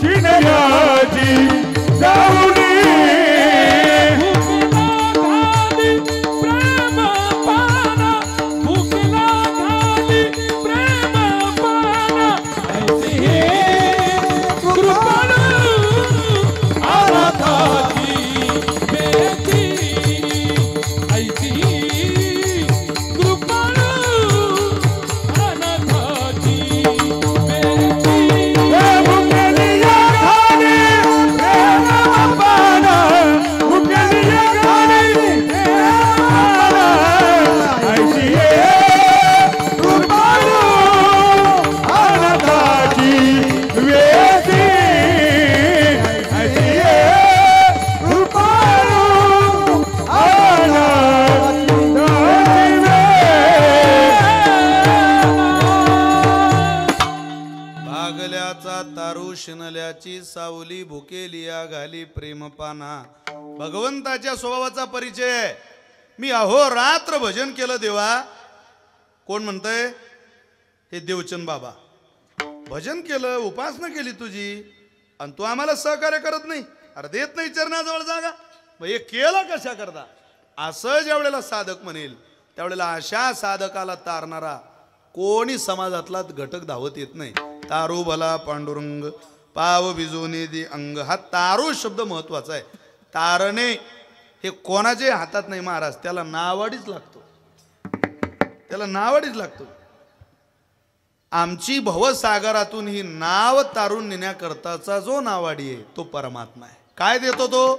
सिनेल्याची सावली. शिनल्याची सावली, भुकेलिया घाली प्रेमपाना. भगवंताच्या स्वभावाचा परिचय. मी अहोरात्र भजन केलं देवा. कोण म्हणतंय? हे देवचंद बाबा. भजन केलं, उपासना केली तुझी, आणि तू आम्हाला सहकार्य करत नाही. अरे देत नाही चरणाजवळ जागा, मग हे केलं कशा करता? असं ज्या वेळेला साधक म्हणेल त्यावेळेला अशा साधकाला तारणारा कोणी समाजातला घटक धावत येत नाही. तारू भला पांडुरंग पाव बिजोने दे अंग. हा तारू शब्द महत्वाचा आहे. तारणे हे कोणाच्या हातात नाही महाराज, त्याला नावाडीच लागतो, त्याला नावाडीच लागतो. आमची भवसागरातून ही नाव तारून नेण्याकरताचा जो नावाडी आहे तो परमात्मा आहे. काय देतो तो?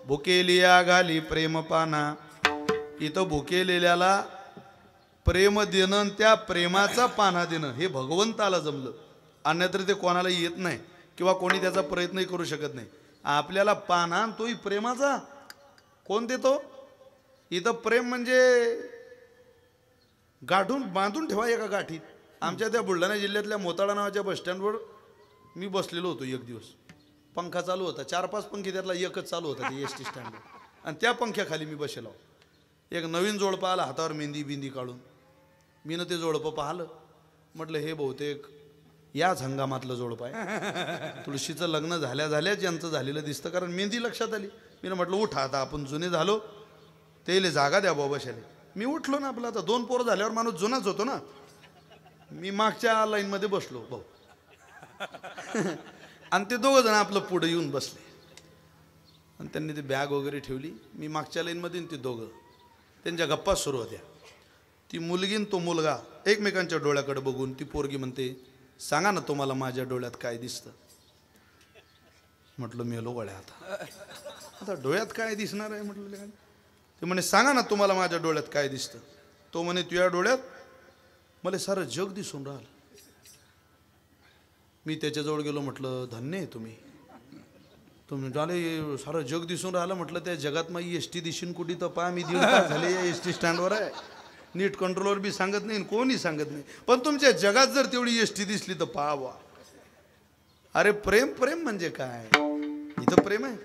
भुकेलिया घाली प्रेमपाना. इथं भुकेलेल्याला प्रेम देणं, त्या प्रेमाचा पाना देणं हे भगवंताला जमलं. अन्यत्र ते कोणाला येत नाही किंवा कोणी त्याचा प्रयत्नही करू शकत नाही. आपल्याला पाना तोही प्रेमाचा कोण देतो? इथं प्रेम म्हणजे गाठून बांधून ठेवा एका गाठीत. आमच्या त्या बुलढाणा जिल्ह्यातल्या मोताळा नावाच्या बसस्टँडवर मी बसलेलो होतो. एक दिवस पंखा चालू होता, 4-5 पंखे त्यातला एकच चालू होता ते एस टी स्टँडवर, आणि त्या पंख्याखाली मी बसलो. एक नवीन जोडपं आला हातावर मेहंदी बिंदी काढून. मी ते जोडपं पाहिलं, म्हटलं हे बहुतेक याच हंगामातलं जोडपं आहे. तुळशीचं लग्न झाल्या झाल्याच यांचं झालेलं दिसतं, कारण मेहंदी लक्षात आली. मी म्हटलं उठा, आता आपण जुने झालो, ते जागा द्या बाबा बसायला. मी उठलो ना, आपलं आता 2 पोरं झाल्यावर माणूस जुनाच होतो ना. मी मागच्या लाईनमध्ये बसलो भाऊ, आणि ते 2 जण आपलं पुढे येऊन बसले, आणि त्यांनी ते बॅग वगैरे ठेवली. मी मागच्या लाईनमध्ये, ते 2 त्यांच्या गप्पा सुरू होत्या. ती मुलगी तो मुलगा एकमेकांच्या डोळ्याकडे बघून ती पोरगी म्हणते, सांगा ना तुम्हाला माझ्या डोळ्यात काय दिसतं? म्हटलं मेलो गळ्या, आता डोळ्यात काय दिसणार आहे म्हटलं. ते म्हणे सांगा ना तुम्हाला माझ्या डोळ्यात काय दिसतं? तो म्हणे तुझ्या डोळ्यात मला सारं जग दिसून राहिलं. मी त्याच्याजवळ गेलो, म्हटलं धन्य आहे तुम्ही झाले, सारं जग दिसून राहिलं. म्हटलं त्या जगात मग एस टी दिसून कुठे तर पहा, मी 1.5 तास झाले या एस टी स्टँडवर आहे. नीट कंट्रोलवर बी सांगत नाही, कोणी सांगत नाही, पण तुमच्या जगात जर तेवढी एस टी दिसली तर पाहावा. अरे प्रेम, प्रेम म्हणजे काय? इथं प्रेम आहे.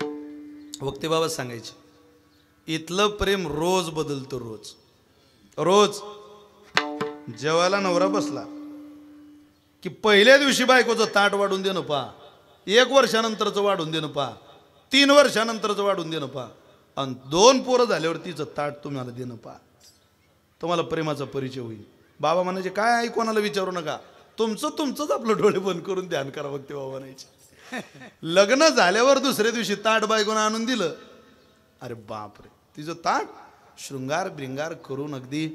वक्ते बाबा सांगायचे, इथलं प्रेम रोज बदलतं, रोज रोज. जेवायला नवरा बसला की पहिल्या दिवशी बायकोचं ताट वाढून देणं पा, 1 वर्षानंतरचं वाढून देणं पा, 3 वर्षानंतरचं वाढून देणं पा, आणि 2 पोरं झाल्यावर तिचं ताट तुम्हाला देणं पा. तुम्हाला प्रेमाचा परिचय होईल. बाबा म्हणायचे काय आई कोणाला विचारू नका, तुमचंच आपलं डोळे बंद करून ध्यान करा. बघ ते बाबा म्हणायचे. लग्न झाल्यावर दुसऱ्या दिवशी ताट बायकोनं आणून दिलं. अरे बापरे, तिचं ताट शृंगार बिंगार करून अगदी.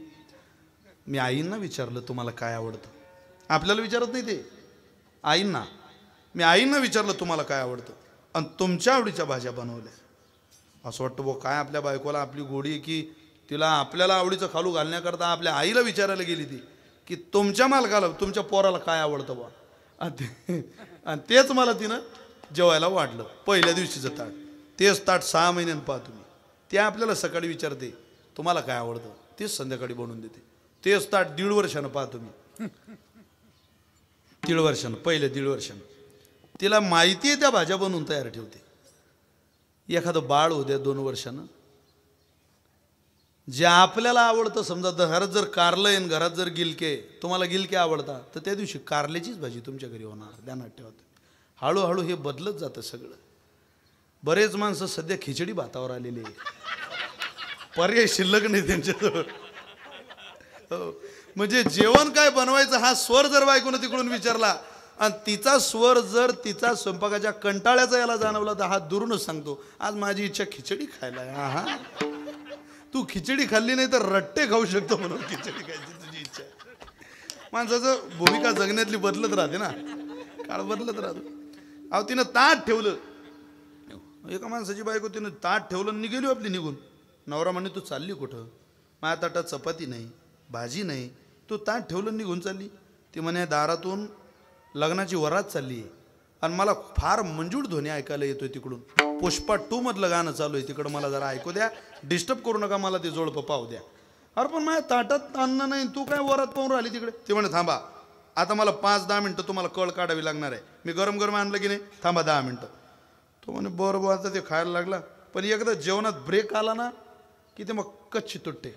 मी आईंना विचारलं तुम्हाला काय आवडतं. आपल्याला विचारत नाही ते, आईंना. मी आईंना विचारलं तुम्हाला काय आवडतं, आणि तुमच्या आवडीच्या भाज्या बनवल्या. असं वाटतं बो काय आपल्या बायकोला आपली गोडी आहे की तिला आपल्याला आवडीचं खालू घालण्याकरता आपल्या आईला विचारायला गेली ती की तुमच्या मालकाला तुमच्या पोराला काय आवडतं बा. आणि तेच मला तिनं जेवायला वाढलं. पहिल्या दिवशीचं ताट, तेच ताट 6 महिन्यानं पहा तुम्ही. ते आपल्याला सकाळी विचारते तुम्हाला काय आवडतं, तेच संध्याकाळी बनवून देते. तेच ताट 1.5 वर्षानं पहा तुम्ही. 1.5 वर्षानं, पहिले 1.5 वर्षानं तिला माहिती आहे त्या भाज्या बनवून तयार ठेवते. एखादं बाळ होत्या 2 वर्षानं, जे आपल्याला आवडतं. समजा घरात जर कारलं आहे, घरात जर गिलके, तुम्हाला गिलके आवडतात तर त्या दिवशी कारल्याचीच भाजी तुमच्या घरी होणार. ध्यानात ठेवा. हळूहळू हे बदलत जातं सगळं. बरेच माणसं सध्या खिचडी भातावर आलेले, पर्याय शिल्लक नाही त्यांच्याजवळ. म्हणजे जेवण काय बनवायचं हा स्वर जर बायकोनं तिकडून विचारला आणि तिचा स्वर जर तिचा स्वयंपाकाच्या कंटाळ्याचा याला जाणवला तर हा दुरूनच सांगतो आज माझी इच्छा खिचडी खायला आहे. हा, तू खिचडी खाल्ली नाही तर रट्टे खाऊ शकतो म्हणून खिचडी खायची तुझी इच्छा. माणसाचं भूमिका जगण्यातली बदलत राहते ना, काळ बदलत राहतो. अहो तिनं ताट ठेवलं, एका माणसाची बायको तिनं ताट ठेवलं, निघेली आपली निघून. नवरा म्हणे तू चालली कुठं, माझ्या ताटात चपाती नाही भाजी नाही, तू ताट ठेवलं निघून चालली. ती म्हणे दारातून लग्नाची वरात चालली आहे आणि मला फार मंजूळ ध्वनी ऐकायला येतोय तिकडून. पुष्पा 2 मधलं गाणं चालू आहे, तिकडं मला जरा ऐकू द्या, डिस्टर्ब करू नका, मला ते जोडपं पाहू द्या. अरे पण माझ्या ताटात अन्न नाही, तू काय वरात पाहून राहिली तिकडे. ते म्हणे थांबा आता मला 5-10 मिनटं तुम्हाला कळ काढावी लागणार आहे, मी गरम गरम आणलं की नाही, थांबा 10 मिनटं. तो म्हणे बरोबर. आता ते खायला लागला, पण एकदा जेवणात ब्रेक आला ना की ते मग कच्ची तुटते.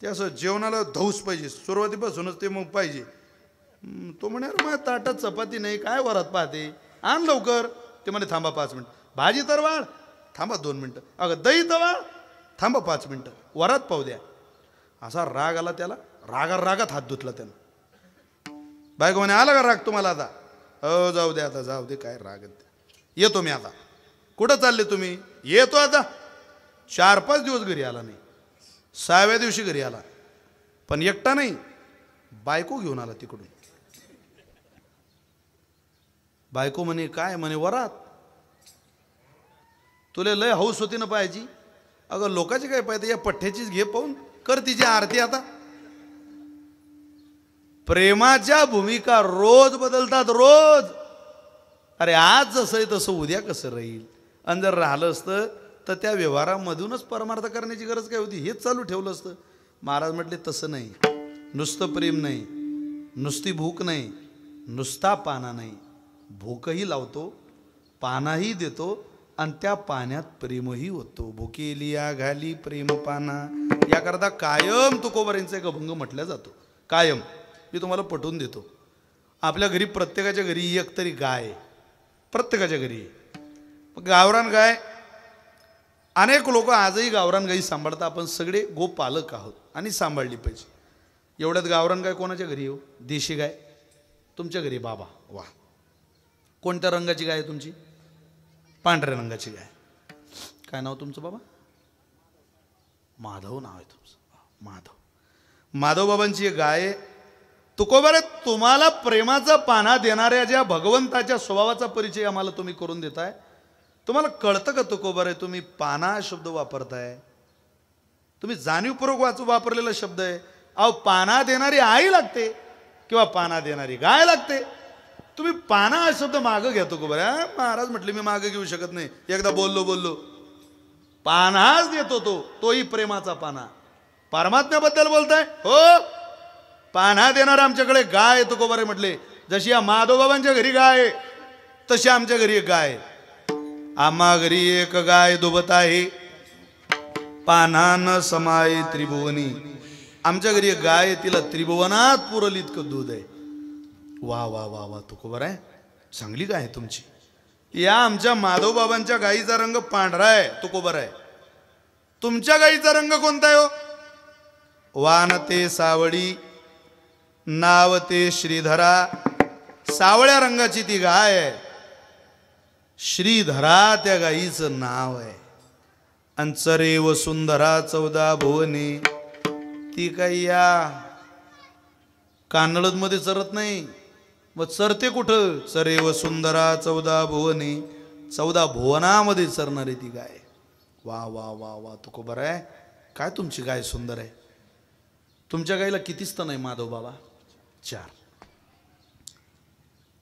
ते असं जेवणाला धौस पाहिजे, सुरुवातीपासूनच ते मग पाहिजे. तो म्हणे अरे माझ्या ताटात चपाती नाही, काय वरात पाहते, आण लवकर. ते म्हणे थांबा 5 मिनटं. भाजी तर वाढ, थांबा 2 मिनटं. अगं दही तर वाढ, थांबा 5 मिनटं, वरात पाहू द्या. असा राग आला त्याला, रागात हात धुतला त्यानं. बायको म्हणे आला का राग तुम्हाला आता. हो जाऊ दे आता, जाऊ दे काय राग, येतो मी आता. कुठं चालले तुम्ही. येतो आता. 4-5 दिवस घरी आला नाही. 6व्या दिवशी घरी आला, पण एकटा नाही, बायको घेऊन आला तिकडून. बायको म्हणे काय. म्हणे वरात. तुला लय हौस होती ना पाहायची. अगं लोकांची काय पाहिजे, या पठ्ठ्याचीच घे पाहून, कर तिची आरती आता. प्रेमाच्या भूमिका रोज बदलतात, रोज. अरे आज जसं आहे तसं उद्या कसं राहील. आणि जर राहिलं असतं तर त्या व्यवहारामधूनच परमार्थ करण्याची गरज काय होती, हेच चालू ठेवलं असतं. महाराज म्हटले तसं नाही. नुसतं प्रेम नाही, नुसती भूक नाही, नुसता पाना नाही, भूकही लावतो, पानाही देतो, आणि त्या पाण्यात प्रेमही होतो. भुकेलिया घाली प्रेम पाना. याकरता कायम तुकोबारांचा एक अभंग म्हटला जातो. कायम. मी तुम्हाला पटवून देतो. आपल्या घरी प्रत्येकाच्या घरी एक तरी गाय, प्रत्येकाच्या घरी. गावरान गाय. अनेक लोक आजही गावरान गाई सांभाळतात. आपण सगळे गोपालक आहोत आणि सांभाळली पाहिजे. एवढ्यात गावरान गाय कोणाच्या घरी येऊ. देशी गाय तुमच्या घरी. बाबा वा. कोणत्या रंगाची गाय आहे तुमची. पांढऱ्या रंगाची गाय. काय नाव तुमचं बाबा. माधव नाव आहे तुमचं. माधव बाबांची एक गाय आहे. तुकोबारे तुम्हाला प्रेमाचा पाना देणाऱ्या ज्या भगवंताच्या स्वभावाचा परिचय आम्हाला तुम्ही करून देताय. तुम्हाला कळतं का तुकोबारे तुम्ही पाना शब्द वापरताय. तुम्ही जाणीवपूर्वक वापरलेला शब्द आहे. अहो पाना देणारी आई लागते किंवा पाना देणारी गाय लागते. तुम्ही पाना हा शब्द मागं घ्या तुकोबारे. महाराज म्हटले मी मागं घेऊ शकत नाही. एकदा बोललो पानाच देतो तोही प्रेमाचा पाना. परमात्म्याबद्दल बोलताय हो. पाना देणार आमच्याकडे गाय. तुकोबारे म्हटले जशी या माधवबाबांच्या घरी गाय तशी आमच्या घरी एक गाय. आम्हा घरी एक गाय दुबत आहे. पानान समाये त्रिभुवनी. आमच्या घरी एक गाय आहे, तिला त्रिभुवनात पुरल इतकं दूध आहे. वा वा वा वा, तुकोबर आहे, चांगली गाय आहे तुमची. या आमच्या माधवबाबांच्या गाईचा रंग पांढरा आहे, तुकोबर आहे. तुमच्या गाईचा रंग कोणता आहे हो? वान ते सावळी, नाव ते श्रीधरा. सावळ्या रंगाची ती गाय आहे. श्रीधरा त्या गाईचं नाव आहे. अंचरे व सुंदरा 14 भुवने. ती काही या कानळद मध्ये चरत नाही, मग चरते कुठं? चरे व सुंदरा 14 भुवने. 14 भुवनामध्ये चरणारी ती गाय. वा वा वा वा, तुको बरं आहे. काय तुमची गाय सुंदर आहे. तुमच्या गायीला किती स्तन आहे माधव बाबा? 4.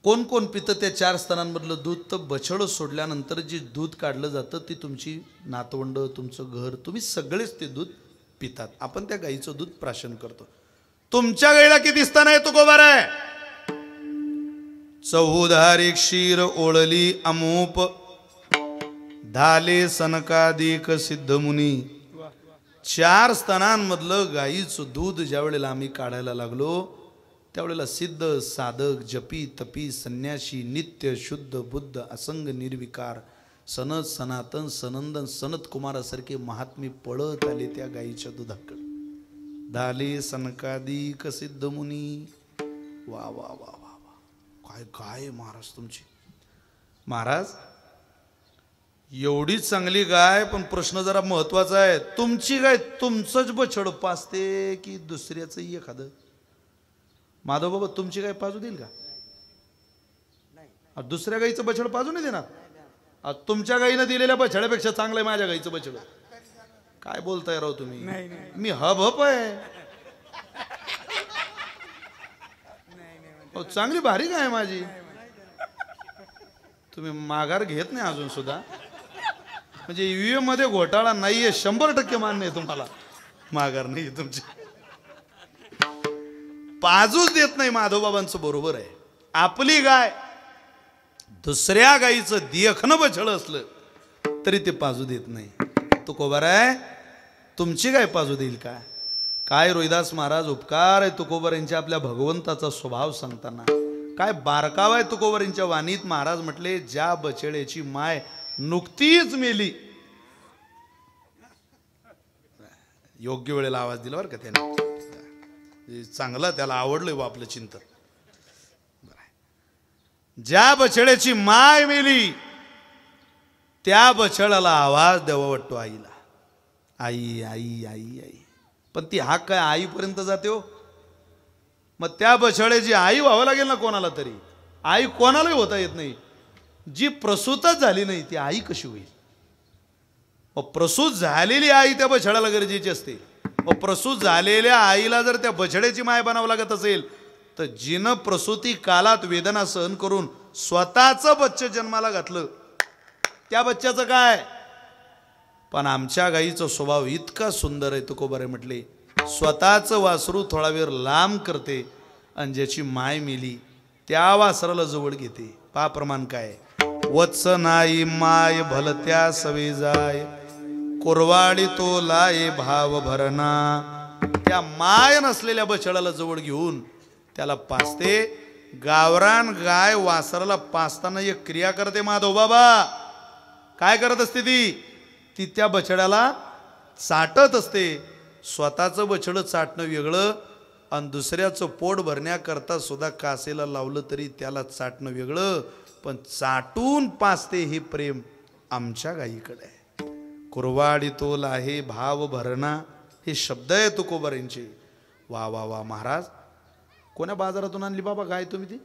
कोण कोण पितं त्या 4 स्तनांमधलं दूध? तर बछड सोडल्यानंतर जे दूध काढलं जातं ती तुमची नातवंड, तुमचं घर, तुम्ही सगळेच ते दूध पितात. आपण त्या गाईचं दूध प्राशन करतो. तुमच्या गाईला किती स्तन आहे तुको बरं आहे? 14 क्षीर ओळली अमूप. धाले सनकादिक सिद्ध मुनी. 4 स्तनांमधलं गाईचं दूध ज्या वेळेला आम्ही काढायला लागलो त्यावेळेला सिद्ध, साधक, जपी, तपी, संन्यासी, नित्य, शुद्ध, बुद्ध, असंग, निर्विकार, सनत, सनातन, सनंदन, सनत कुमारासारखे महात्मे पळत आले त्या गाईच्या दुधाकडे. धाले सनकादिक सिद्ध मुनी. वा वा वा वा वा, काय गाय महाराज तुमची. महाराज एवढी चांगली गाय, पण प्रश्न जरा महत्वाचा आहे. तुमची गाय तुमचंच बछड पाजते की दुसऱ्याचं एखादं? माधव बाबा तुमची गाय पाजू देईल का? दुसऱ्या गाईचं बछड पाजू नाही देणार? तुमच्या गाईनं दिलेल्या बछड्यापेक्षा चांगलं आहे माझ्या गाईचं बछड. काय बोलताय राव तुम्ही? मी हब हप आहे. चांगली भारी गाय आहे माझी. तुम्ही माघार घेत नाही अजून सुद्धा. म्हणजे ईव्हीएम मध्ये घोटाळा नाहीये, 100% मान्य आहे तुम्हाला. माघार नाही तुमची. पाजूच देत नाही. माधवबाबांचं बरोबर आहे. आपली गाय दुसऱ्या गाईचं देखणं बछड असलं तरी ते पाजू देत नाही. तो कोबर आहे. तुमची गाय पाजू देईल का? काय रोहिदास महाराज उपकार आहे तुकोबर यांच्या आपल्या भगवंताचा स्वभाव सांगताना. काय बारकाव आहे तुकोबर यांच्या वाणीत. महाराज म्हटले ज्या बछड्याची माय नुकतीच मेली. योग्य वेळेला आवाज दिला बरं का त्याने. चांगला त्याला आवडलंय व आपलं चिंतन. ज्या बछड्याची माय मेली त्या बछड्याला आवाज द्यावा वाटतो आईला. आई आई आई आई. पण ती हाक काय आईपर्यंत जाते हो. मग त्या बछड्याची आई व्हावं लागेल ना कोणाला तरी. आई कोणालाही होता येत नाही. जी प्रसूतच झाली नाही ती आई कशी होईल? मग प्रसूत झालेली आई त्या बछड्याला गरजेची असते. मग प्रसूत झालेल्या आईला जर त्या बछड्याची माय बनावं लागत असेल तर जिनं प्रसूती कालात वेदना सहन करून स्वतःचं बच्चे जन्माला घातलं त्या बच्च्याचं काय? पण आमच्या गाईचा स्वभाव इतका सुंदर आहे तुकोबारे म्हटले. स्वतःचं वासरू थोडा वेळ लांब करते आणि ज्याची माय मेली त्या वासराला जवळ घेते. पा प्रमाण काय? वत्स नाही माय भलत्या सवे जाय. कुरवाडी तो लाये भाव भरणा. त्या माय नसलेल्या बछड्याला जवळ घेऊन त्याला पाजते. गावरान गाय वासराला पाजताना एक क्रिया करते माधव बाबा. काय करत असते ती त्या बछड्याला चाटत असते. स्वतःचं बछडं चाटणं वेगळं आणि दुसऱ्याचं पोट भरण्याकरता सुद्धा कासेला लावलं तरी त्याला चाटणं वेगळं. पण चाटून पाजते हे प्रेम आमच्या गायीकडे आहे. कुरवाडी तोल आहे भाव भरणा हे शब्द आहे तुकोबर यांचे. वा वा वा महाराज. कोण्या बाजारातून आणली बाबा गाय तुम्ही? ती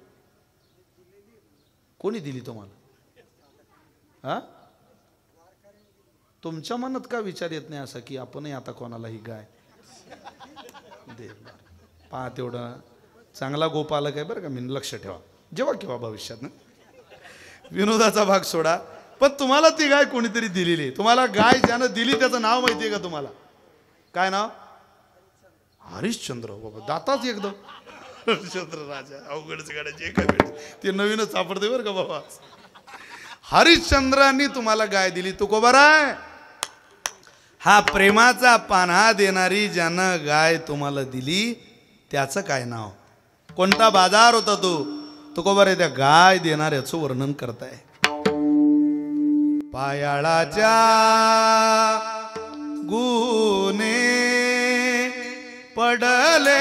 कोणी दिली तुम्हाला? हा, तुमच्या मनात का विचार येत नाही असा की आपणही आता कोणाला ही गाय दे? पहा तेवढा चांगला गोपालक आहे बरं का. मी लक्ष ठेवा जेव्हा केव्हा भविष्यात ना. विनोदाचा भाग सोडा. पण तुम्हाला ती गाय कोणीतरी दिलेली. तुम्हाला गाय ज्यानं दिली त्याचं नाव माहितीये का तुम्हाला? काय नाव? हरिश्चंद्र. बाबा दाताच एकदम हरिश्चंद्र राजा. अवघडच गाड्याची एका भेट ते नवीनच सापडते बरं का बाबा. हरिश्चंद्रांनी तुम्हाला गाय दिली तुकोबर आहे. हा प्रेमाचा पान्हा देणारी ज्यानं गाय तुम्हाला दिली त्याचं काय नाव? कोणता बाजार होता तो? तुकोबा रे त्या गाय देणाऱ्याचं वर्णन करताय. पायाळाच्या गुणे पडले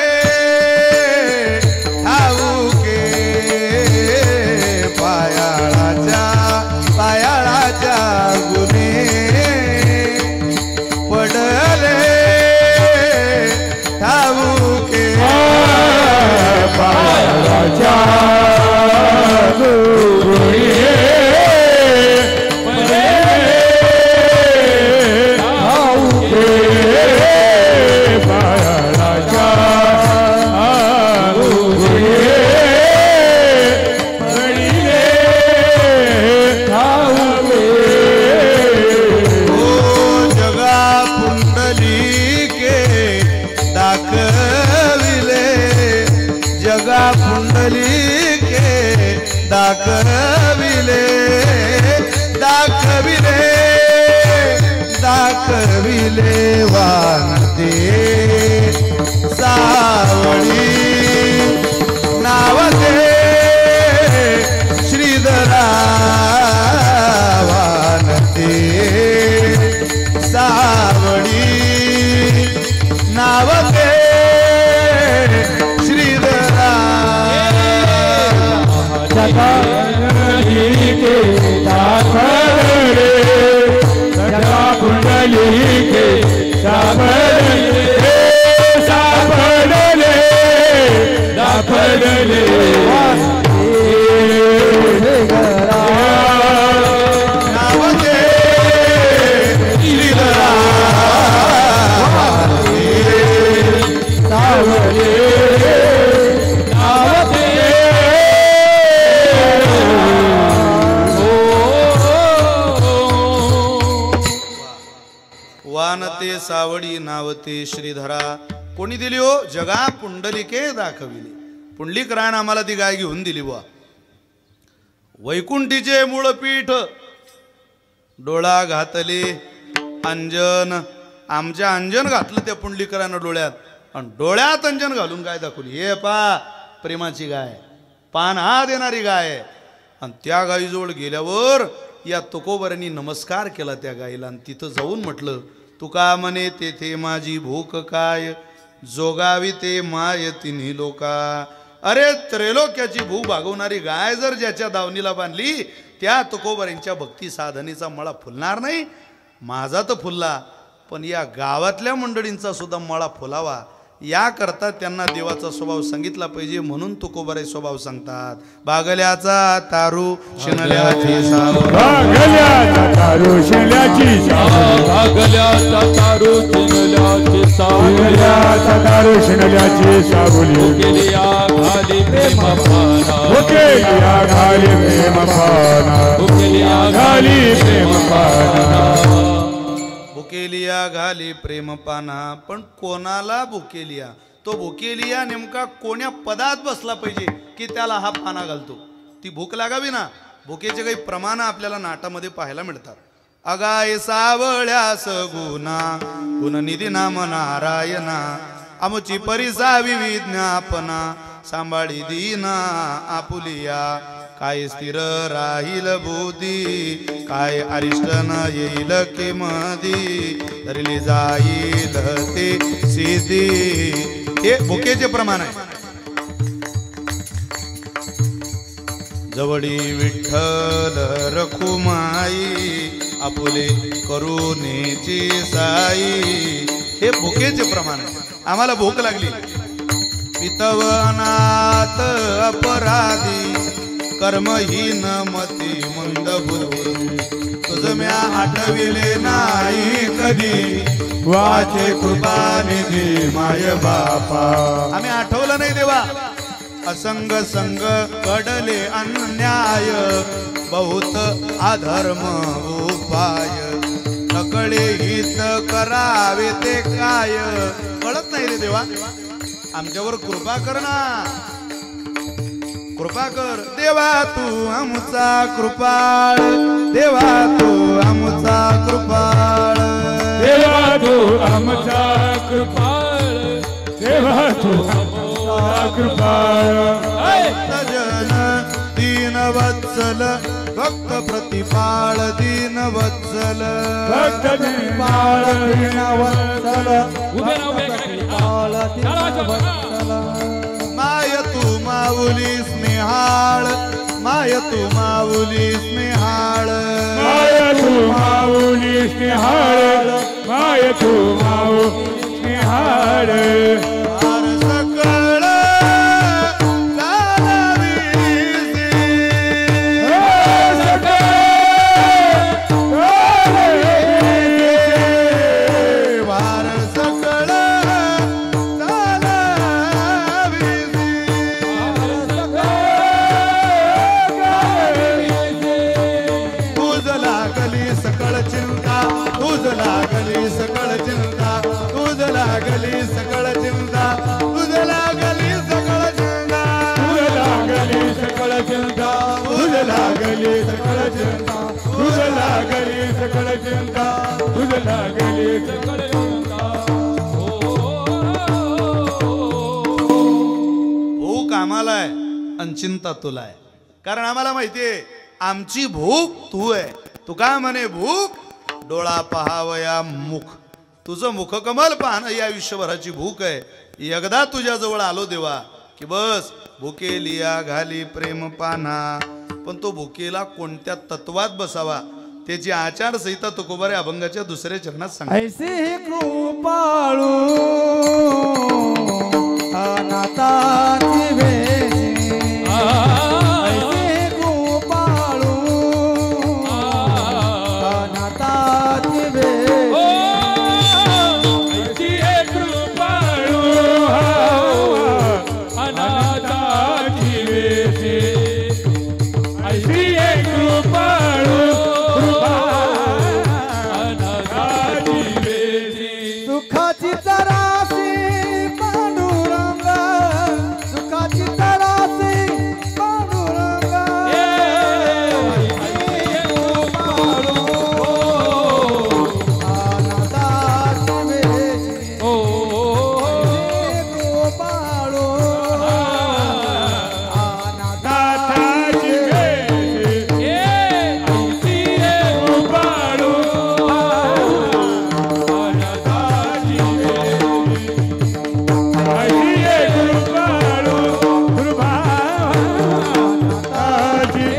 ठाऊके, पायाळाच्या गुणे पडले ठाऊके, पायाळाच्या दाखविले वानते सावळी नावते श्रीधरा, वानते सावळी नावते श्रीधरा. कुंडलिके सापडले, सापडले, सापडले नावते श्रीधरा, सावळे वानते सावळी नावते श्रीधरा. कोणी दिली हो? जगा पुंडलिके दाखविली. पुंडलिक रान आम्हाला ती गाय घेऊन दिली बुवा. वैकुंठीचे मूळ पीठ डोळा घातले अंजन, आमच्या अंजन घातलं त्या पुंडलिकरानं डोळ्यात, आणि डोळ्यात अंजन घालून गाय दाखवली. हे पा प्रेमाची गाय, पान हा देणारी गाय. आणि त्या गायीजवळ गेल्यावर या तुकोबरांनी नमस्कार केला त्या गायीला, आणि तिथं जाऊन म्हटलं, तुका म्हणे तेथे माझी भूक काय, जोगावी ते माय तिन्ही लोका. अरे त्रैलोक्याची भूक भागवणारी गाय जर ज्याच्या दावणीला बांधली, त्या तुकोबरांच्या भक्ती साधनेचा मळा फुलणार नाही. माझा तर फुलला, पण या गावातल्या मंडळींचा सुद्धा मळा फुलावा याकरता त्यांना देवाचा स्वभाव सांगितला पाहिजे, म्हणून तुकोबराई स्वभाव सांगतात. बागल्याचा तारू शिनल्याची सावली, बागल्याचा तारू शिनल्याची सावली, बागल्याचा तारू शिनल्याची सावली, बागल्याचा तारू शिनल्याची सावली, भुकेलिया घाली प्रेम पाना, भुकेलिया घाली प्रेम पाना, भुकेलिया घाली प्रेम पाना. भुकेलिया घाली प्रेम पाना. पण कोणाला भुकेलिया? तो भुकेलिया नेमका कोण्या पदात बसला पाहिजे की त्याला हा पाना घालतो? ती भूक लागावी ना. भुकेचे काही प्रमाण आपल्याला नाटामध्ये पाहायला मिळतात. अगाय सावळ्यास गुना, गुणनिधी नाम नारायणा, आमुची परिसावी विज्ञापना, सांभाळी दीना आपुलिया, काय स्थिर राहील बुद्धी, काय अरिष्ट न येईल किमदी, धरली जाईल ते सिद्धी. हे भुकेचे प्रमाण आहे. जवळी विठ्ठल रखुमाई, आपुले करुणेची साई. हे भुकेचे प्रमाण आहे. आम्हाला भूक लागली, पितवनात अपराधी, कर्महीन मती मंद बुद्धी, तुझ म्या आठविले नाही कधी, वाचे कृपा निधी माय बापा. आम्ही आठवलं नाही देवा. असंग संग कडले अन्याय, बहुत अधर्म उपाय, नकळे हित करावे ते काय. कळत नाही रे देवा, आमच्यावर कृपा कर ना, कृपा कर देवा. तू आमचा कृपाळ, देवा तू आमचा कृपाळ, देवा तू आमचा कृपाळ देवा तू आमचा कृपाळ भक्तजन दीनवत्सल भक्त प्रतिपाळ दीनवत्सल भक्त निर्माळ दीनवत्सल उभे राहा, उभे खाली. माय तू माऊली स्नेहाळ माय तू माऊली स्नेहाळ माय तू माऊली स्नेहाळ माय तू माऊली स्नेहाळ फार सकळ चालविसी फार सकळ तुझ लागली सकळ चिंता तुझ लागली सकळ चिंता तुझ लागली सकळ चिंता तुझ लागली सकळ चिंता तुझ लागली सकळ चिंता तुझ लागली सकळ चिंता तुझ लागली सकळ चिंता तुझ लागली सकळ भूक आम्हाला आहे आणि चिंता तुला आहे कारण आम्हाला माहितीये आमची भूक तू आहे तू काय म्हणे भूक डोळा पहावया मुख तुझं मुख कमल पाहणं या आयुष्यभराची भूक आहे एकदा तुझ्या जवळ आलो देवा की बस भुके लिया घाली प्रेम पाना पण तो भुकेला कोणत्या तत्वात बसावा त्याची आचारसंहिता तुकोबारे अभंगाच्या दुसऱ्या चरणात सांग ऐसे कृपाळू अनाथाची वेशी ऐसे कृपाळू अनाथाची वेशी अनाथाची वेशी ऐशी एक कृपाळू अनाथाची वेशी सुखाची तरासी पांडुरंग सुखाची तरासी पांडुरंग अनाथाची वेशी कृपाळू नाथाची वेशी ऐशी एक कृपाळू अनाथाची वेशी ऐशी एक कृपाळू अनाथाची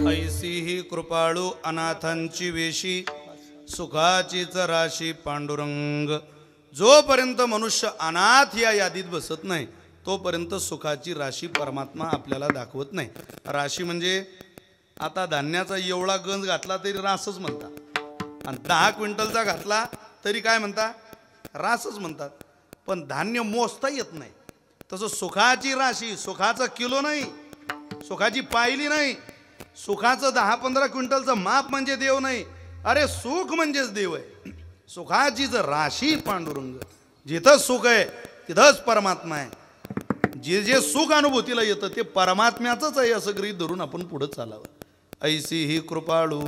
ऐसी ही कृपाळू अनाथांची वेशी सुखाचीच राशी पांडुरंग जोपर्यंत मनुष्य अनाथ या यादीत बसत नाही तोपर्यंत सुखाची राशी परमात्मा आपल्याला दाखवत नाही राशी म्हणजे आता धान्याचा एवढा गंज घातला तरी रासच म्हणतात आणि 10 क्विंटलचा घातला तरी काय म्हणता रासच म्हणतात पण धान्य मोजता येत नाही तसं सुखाची राशी सुखाचा किलो नाही सुखाची पायली नाही सुखाचं 10-15 क्विंटलचं माप म्हणजे देव नाही अरे सुख म्हणजेच देव आहे सुखाचीच राशी पांडुरंग जिथं सुख आहे तिथंच परमात्मा आहे जे जे सुख अनुभूतीला येतं ते परमात्म्याचंच आहे असं गृहीत धरून आपण पुढं चालावं ऐसी ही कृपाळू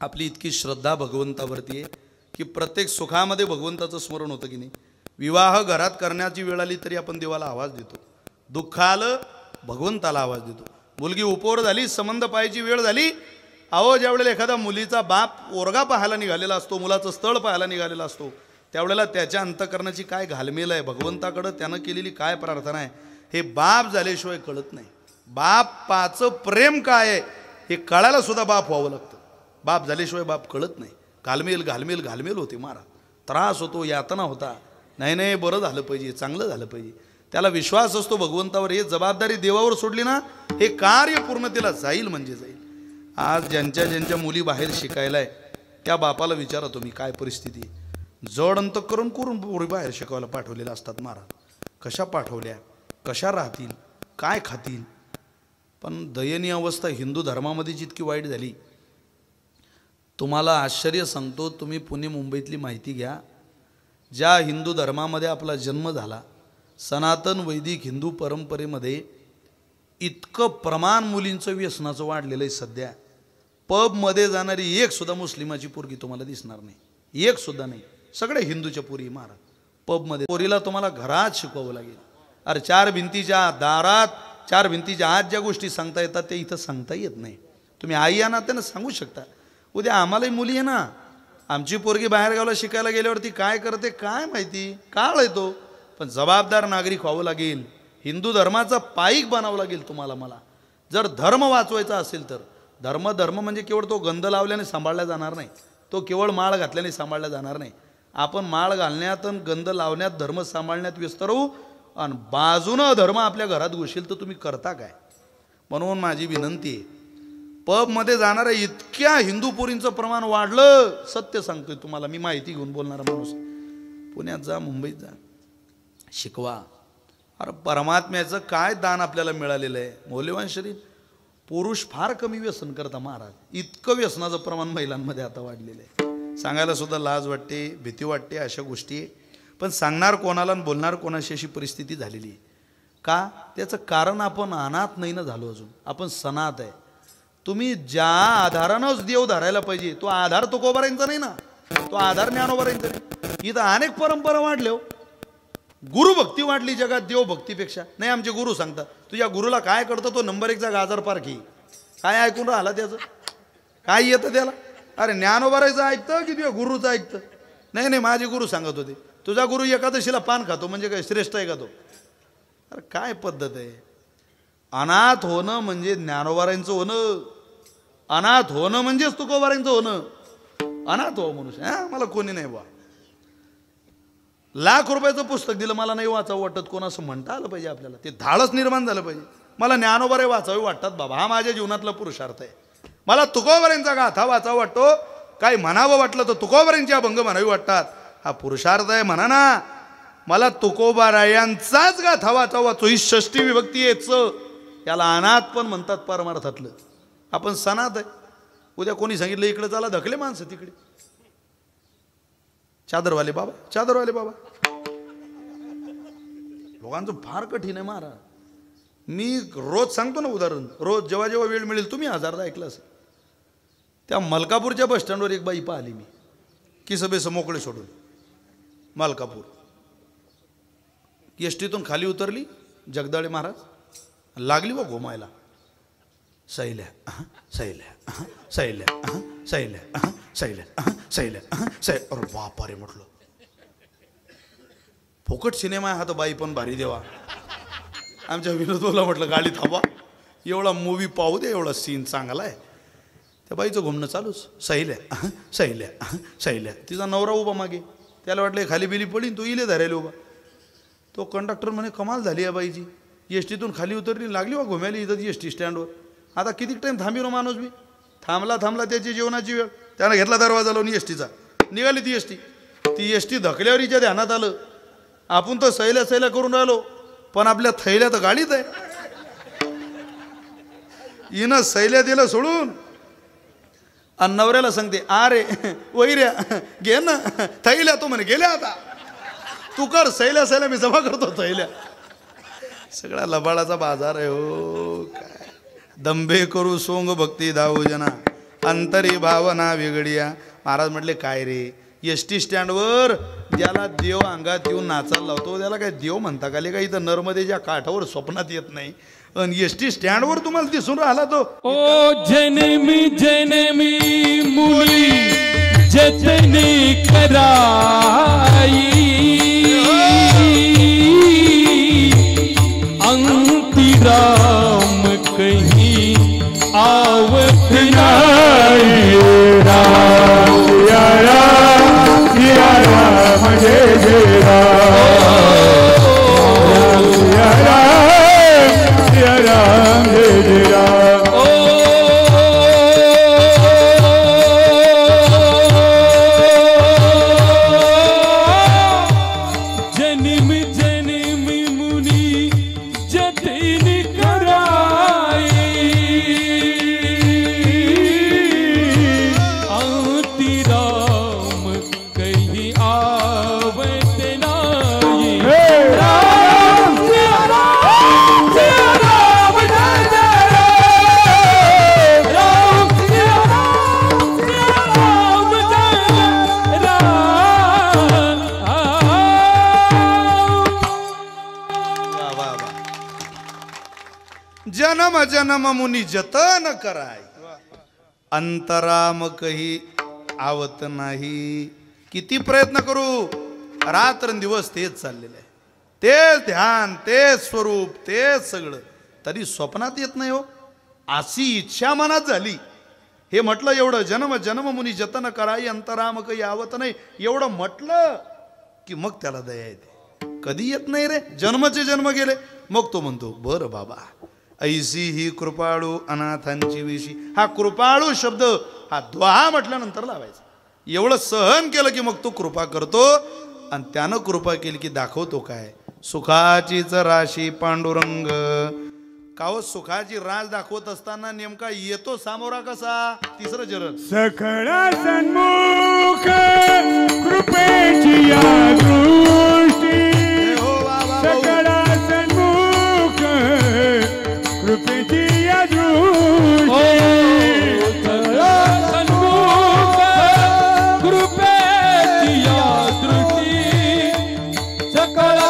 आपली इतकी श्रद्धा भगवंतावरती आहे की प्रत्येक सुखामध्ये भगवंताचं स्मरण होतं की नाही विवाह घरात करण्याची वेळ आली तरी आपण देवाला आवाज देतो दुःख आलं भगवंताला आवाज देतो मुलगी उपवर झाली संबंध पाहायची वेळ झाली अहो ज्यावेळेला एखादा मुलीचा बाप ओरगा पाहायला निघालेला असतो मुलाचं स्थळ पाहायला निघालेला असतो त्यावेळेला त्याच्या अंतकरणाची काय घालमेल आहे भगवंताकडं त्यानं केलेली काय प्रार्थना आहे हे बाप झाल्याशिवाय कळत नाही बापाचं प्रेम काय आहे हे कळायला सुद्धा बाप व्हावं लागतं बाप झाल्याशिवाय बाप कळत नाही घालमेल घालमेल घालमेल होते मारा त्रास होतो यातना होता नाही नाही बरं झालं पाहिजे चांगलं झालं पाहिजे त्याला विश्वास असतो भगवंतावर हे जबाबदारी देवावर सोडली ना हे कार्य पूर्णतेला जाईल म्हणजे जाईल आज ज्यांच्या ज्यांच्या मुली बाहेर शिकायला आहे त्या बापाला विचारा तुम्ही काय परिस्थिती जड अंतःकरण करून पोरी बाहेर शिकवायला पाठवलेल्या असतात महाराज कशा पाठवल्या कशा राहतील काय खातील पण दयनीय अवस्था हिंदू धर्मामध्ये जितकी वाईट झाली तुम्हाला आश्चर्य सांगतो तुम्ही पुणे मुंबईतली माहिती घ्या ज्या हिंदू धर्मामध्ये आपला जन्म झाला सनातन वैदिक हिंदू परंपरेमध्ये इतकं प्रमाण मुलींचं व्यसनाचं वाढलेलं आहे सध्या पब मध्ये जाणारी एक सुद्धा मुस्लिमाची पोरगी तुम्हाला दिसणार नाही, एक सुद्धा नाही. सगळे हिंदूच्या पोरी मारा. पब मध्ये पोरीला तुम्हाला घरात शिकवावं लागेल. अरे 4 भिंतीच्या दारात 4 भिंतीच्या आत ज्या गोष्टी सांगता येतात ते इथं सांगता येत नाही. तुम्ही आई या नात्यानं सांगू शकता. उद्या आम्हालाही मुली आहे ना, आमची पोरगी बाहेर गावला शिकायला गेल्यावरती काय करते काय माहिती, काळ येतो. पण जबाबदार नागरिक व्हावं लागेल. हिंदू धर्माचा पाईक बनावं लागेल तुम्हाला मला. जर धर्म वाचवायचा असेल तर धर्म म्हणजे केवळ तो गंध लावल्याने सांभाळला जाणार नाही, तो केवळ माळ घातल्याने सांभाळला जाणार नाही. आपण माळ घालण्यात आणि गंध लावण्यात धर्म सांभाळण्यात व्यस्त राहू आणि बाजूनं धर्म आपल्या घरात घुसेल तर तुम्ही करता काय. म्हणून माझी विनंती आहे, पबमध्ये जाणाऱ्या इतक्या हिंदू पोरींचं प्रमाण वाढलं. सत्य सांगतोय तुम्हाला, मी माहिती घेऊन बोलणारा माणूस. पुण्यात जा, मुंबईत जा, शिकवा. अरे परमात्म्याचं काय दान आपल्याला मिळालेलं आहे. मौल्यवान शरीर. पुरुष फार कमी व्यसन करता महाराज. इतकं व्यसनाचं प्रमाण महिलांमध्ये आता वाढलेलं आहे. सांगायला सुद्धा लाज वाटते, भीती वाटते अशा गोष्टी. पण सांगणार कोणाला आणि बोलणार कोणाशी अशी परिस्थिती झालेली आहे. का? त्याचं कारण आपण अनाथ नाही ना झालो अजून, आपण सनात आहे. तुम्ही ज्या आधारानंच देव धरायला पाहिजे तो आधार तुकोबारांचा नाही ना, तो आधार ज्ञानोबारांचा नाही. इथं अनेक परंपरा वाढल्या. गुरुभक्ती वाढली जगात देवभक्तीपेक्षा. नाही, आमचे गुरु सांगतात तुझ्या गुरुला काय करतो तो नंबर 1चा गाजर पारखी. काय ऐकून राहिला त्याचं, काय येतं त्याला. अरे ज्ञानोबारायचं ऐकतं की तुझ्या गुरुचं ऐकतं. नाही, माझे गुरु सांगत होते तुझा गुरु एकादशीला पान खातो म्हणजे काय श्रेष्ठ आहे का तो. अरे काय पद्धत आहे. अनाथ होणं म्हणजे ज्ञानोबारांचं होणं, अनाथ होणं म्हणजेच तुकोबारांचं होणं. अनाथ हो मनुष्य. हा मला कोणी नाही बा. ₹1,00,000 पुस्तक दिलं मला नाही वाचावं वाटत, कोण असं म्हणता आलं पाहिजे आपल्याला. ते धाडस निर्माण झालं पाहिजे. मला ज्ञानोबारे वाचावे वाटतात बाबा, हा माझ्या जीवनातला पुरुषार्थ आहे. मला तुकोबारांचा गाथा वाचावा वाटतो, काही म्हणावं वाटलं तर तुकोबारांची अभंग म्हणावी वाटतात. हा पुरुषार्थ आहे म्हणा ना. मला तुकोबारायांचाच गाथा वाचावा वाचो. ही षष्टी विभक्ती येच, याला अनाथ पण म्हणतात परमार्थातलं. आपण सनात आहे. उद्या कोणी सांगितलं इकडे चला, धकले माणसं तिकडे. चादरवाले बाबा, चादरवाले बाबा. लोकांचं फार कठीण आहे महाराज. मी रोज सांगतो ना उदाहरण, रोज जेव्हा जेव्हा वेळ मिळेल. तुम्ही 1000दा ऐकलं असेल. त्या मलकापूरच्या बसस्टँडवर एक बाई पाहिली मी, किसबेसं मोकळे सोडून. मलकापूर एसटीतून खाली उतरली जगदाळे महाराज, लागली व घुमायला. सैल्या सैल्या सैल्या सैल्या सैल्या सैल्या सै. अरे बापा रे म्हटलं, फुकट सिनेमा आहे हा तर बाई पण भारी देवा. आमच्या विनोदला म्हटलं गाडी थांबा, एवढा मूवी पाहू दे, एवढा सीन चांगला आहे. त्या बाईचं घुमणं चालूच. सैल्या सैल्या सैल्या. तिचा नवरा उभा मागे, त्याला वाटलं खाली बिली पडीन, तो इले धरायला उभा. तो कंडक्टर म्हणे कमाल झाली या बाईची. एसटीतून खाली उतरली, लागली वा घुमायला इथं एसटी स्टँडवर. आता किती टाईम थांबी ना माणूस बी. थांबला त्याची जेवणाची वेळ. त्यानं घेतला दरवाजा लावून एसटीचा, निघाली ती एसटी. ती एसटी धकल्यावर हिच्या ध्यानात आलं आपण तर सैल्या सैल्या करून राहिलो, पण आपल्या थैल्या तर गाडीत आहे. हिनं सैल्या दिलं सोडून आणि नवऱ्याला सांगते अरे वैऱ्या घे ना थैल्या. तो म्हणे गेल्या आता तू कर सैल्या सैल्या, मी जमा करतो थैल्या. सगळा लबाडाचा बाजार आहे हो. काय दंभे करू सोंग भक्ती धावू जना, अंतरी भावना वेगळिया. महाराज म्हटले काय रे, एसटी स्टँडवर ज्याला देव अंगात येऊन नाचायला लावतो त्याला काय देव म्हणता का? का इथं नर्मदेच्या काठावर स्वप्नात येत नाही, आणि एसटी स्टँडवर तुम्हाला दिसून राहिला तो. ओ जनमी जनमी मुली जतनी कराई, अंतिराम कहीं आवत नाही. राम सिया राम सिया राम जय जय राम. सिया राम सिया राम जय जय राम. जन्म जन्म मुनि जतन कराई, अंतिराम कहीं आवत नाही. राम सिया राम सिया राम जय जय राम. राम सिया राम जन्म जन्म मुनी जतन कराय अंतराम कही आवत नाही. किती प्रयत्न करू रात्रंदिवस तेच चाललेलं आहे. तेच ध्यान तेच स्वरूप तेच सगळं तरी स्वप्नात येत नाही हो. अशी इच्छा मनात झाली. हे म्हटलं एवढं जन्म जन्म मुनी जतन कराई अंतराम काही आवत नाही एवढं म्हटलं की मग त्याला दया येते. कधी येत नाही रे. जन्मचे जन्म गेले मग तो म्हणतो बर बाबा ऐसी ही कृपाळू अनाथांची विशी. हा कृपाळू शब्द हा द्वाहा म्हटल्यानंतर लावायचा. एवढं सहन केलं की मग तो कृपा करतो आणि त्यानं कृपा केली की दाखवतो काय सुखाचीच राशी पांडुरंग. काव सुखाची राज दाखवत असताना नेमका येतो सामोरा कसा. तिसरं चरण सकळा सन्मुख कृपेची या दृष्टी. हो बाबा सकळा सन्मुख कृपेची या दृष्टी. सकळा सन्मुख कृपेची या दृष्टी. सकळा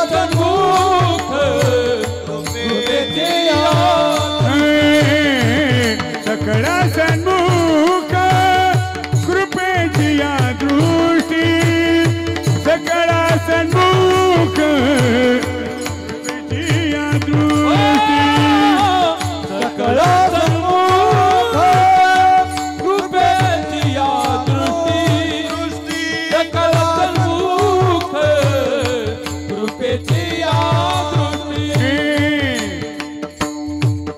सन्मुख कृपेची या दृष्टी. सकळा सन्मुख कृपेची या दृष्टी. सकळा सन्मुख कृपेची या दृष्टी.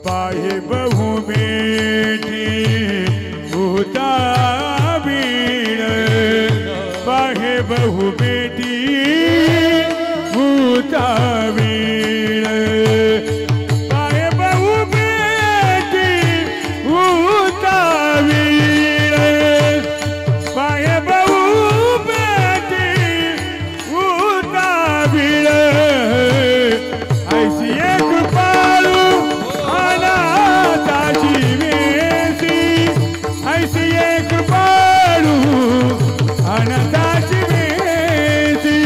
पाहे बहु बेटी भूता बीण. पाहे बहु बेटी भूता बीण. पाहे बहु बेटी भूता बीण. पाहे बहु बेटी भूता बीण. ऐसी एक कृपाळू अनाथाची वेशी. ऐसी एक कृपाळू अनाथाची वेशी.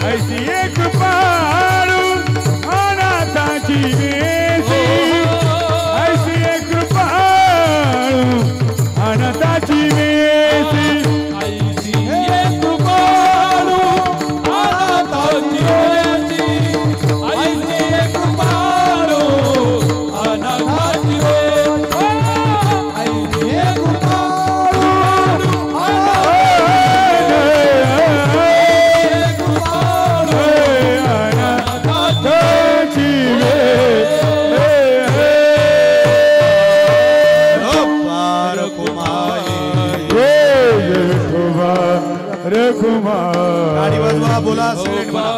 ऐसी एक कृपाळू अनाथाची वेशी. ऐसी एक कृपाळू अनाथाची वेशी. ऐसी एक कृपाळू अनाथाची वेशी. ऐसी एक कृपाळू अनाथाची वेशी. ऐसी एक गाडी वाजवा बोला सिलेट म्हणा.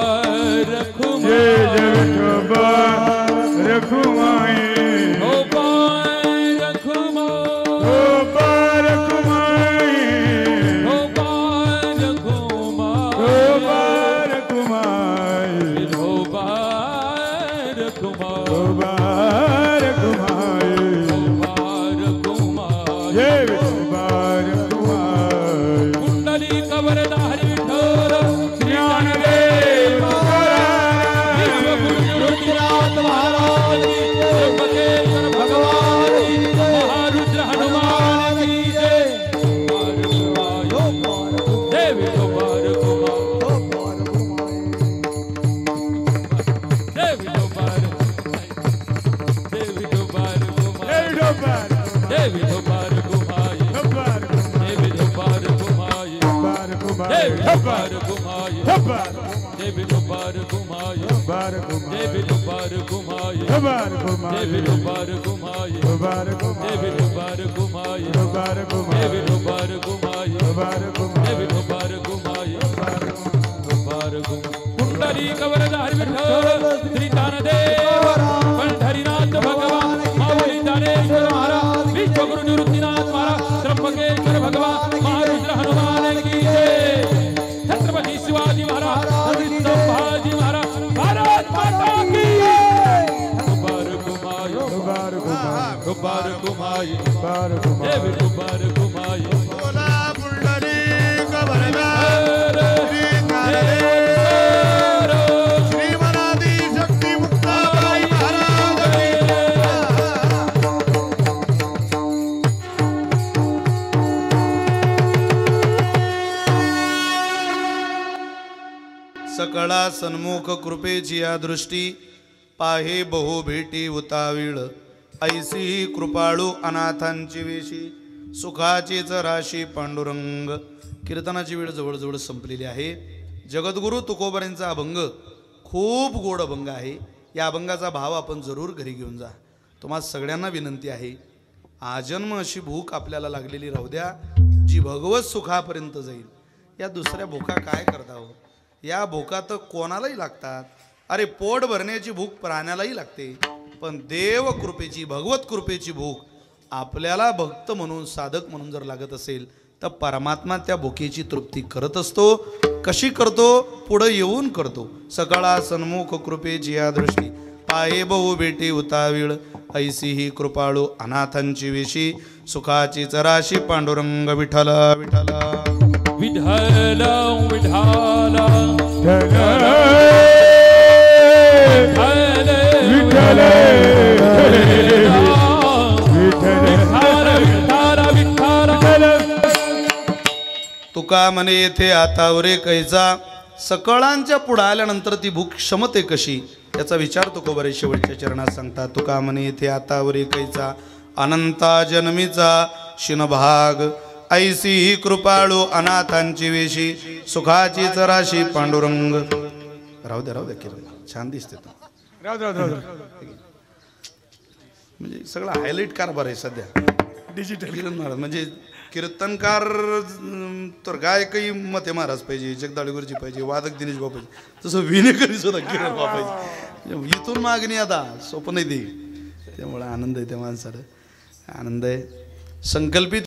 कुंडली कवरधारी विठ्ठल ज्ञानदेव विश्वगुरुनाथ महाराज त्र्यंबकेश्वर भगवान की महारुद्र हनुमान की जय. देवी कुमार कुमार देवी कुमार देवी कुमार कुमार देवी कुमार कुमार देवी कुमार कुमार देवी कुमार कुमार देवी कुमार कुमार देवी कुमार कुमार देवी कुमार कुमार देवी कुमार कुमार देवी कुमार कुमार देवी कुमार कुमार कुंडली कवरधारी विठ्ठल श्री ज्ञानदेव पंढरीनाथ भगवान माऊली ज्ञानेश्वर महाराज विश्वगुरु निवृत्तीनाथ महाराज त्र्यंबकेश्वर भगवान महारुद्र हनुमान की जय. छत्रपती शिवाजी महाराज छत्रपती संभाजी महाराज भारत माता की जय. कुमार कुमार देवी कुमार कुमार बोला पुंडली कवरधार श्री ज्ञानदेव श्री मनादी शक्ती मुक्ताबाई महाराज की जय. सन्मुख कृपेची या दृष्टी पाहे बहु भेटी उतावीळ ऐसी ही कृपाळू अनाथांची वेशी सुखाचीच राशी पांडुरंग. कीर्तनाची वेळ जवळजवळ संपलेली आहे. जगद्गुरु तुकोबारांचा अभंग खूप गोड अभंग आहे. या अभंगाचा भाव आपण जरूर घरी घेऊन जा. तुम्हा सगळ्यांना विनंती आहे, आजन्म अशी भूक आपल्याला लागलेली राहू द्या जी भगवत सुखापर्यंत जाईल. या दुसऱ्या भूका काय करता हो? या भूका तर कोणालाही लागतात. अरे पोट भरण्याची भूक प्राण्यालाही लागते, पण देव कृपेची भगवत कृपेची भूक आपल्याला भक्त म्हणून साधक म्हणून जर लागत असेल तर परमात्मा त्या भुकेची तृप्ती करत असतो. कशी करतो? पुढे येऊन करतो. सकाळा सन्मुख कृपेची या दृष्टी पाहे बहु भेटी उतावीळ ऐसी ही कृपाळू अनाथांची वेशी सुखाची चराशी पांडुरंग. विठ्ठल विठ्ठल विठ्ठल विठ्ठल विठ्ठल तुका म्हणे येथे आतावरे कैचा. सकळांच्या पुढे आल्यानंतर ती भूक क्षमते कशी याचा विचार तुकोबारे शेवटच्या चरणात सांगतात. तुका म्हणे येथे आतावरे कैचा अनंता जन्मीचा शिनभाग ऐसी ही कृपाळू अनाथांची वेशी सुखाची चराशी पांडुरंग. राहू द्या किरण, छान दिसते तो. म्हणजे सगळं हायलाइट कारभार आहे सध्या डिजिटल. किरण महाराज म्हणजे कीर्तनकार तर गायकही मते महाराज पाहिजे, जगदाळी गुरुजी पाहिजे, वादक दिनेश बाबा पाहिजे, तसं विनेकरी सुद्धा किरण बाबा पाहिजे. इथून मागणी आता सोपं नाही दे. त्यामुळे आनंद आहे त्या माणसाला, आनंद आहे. संकल्पित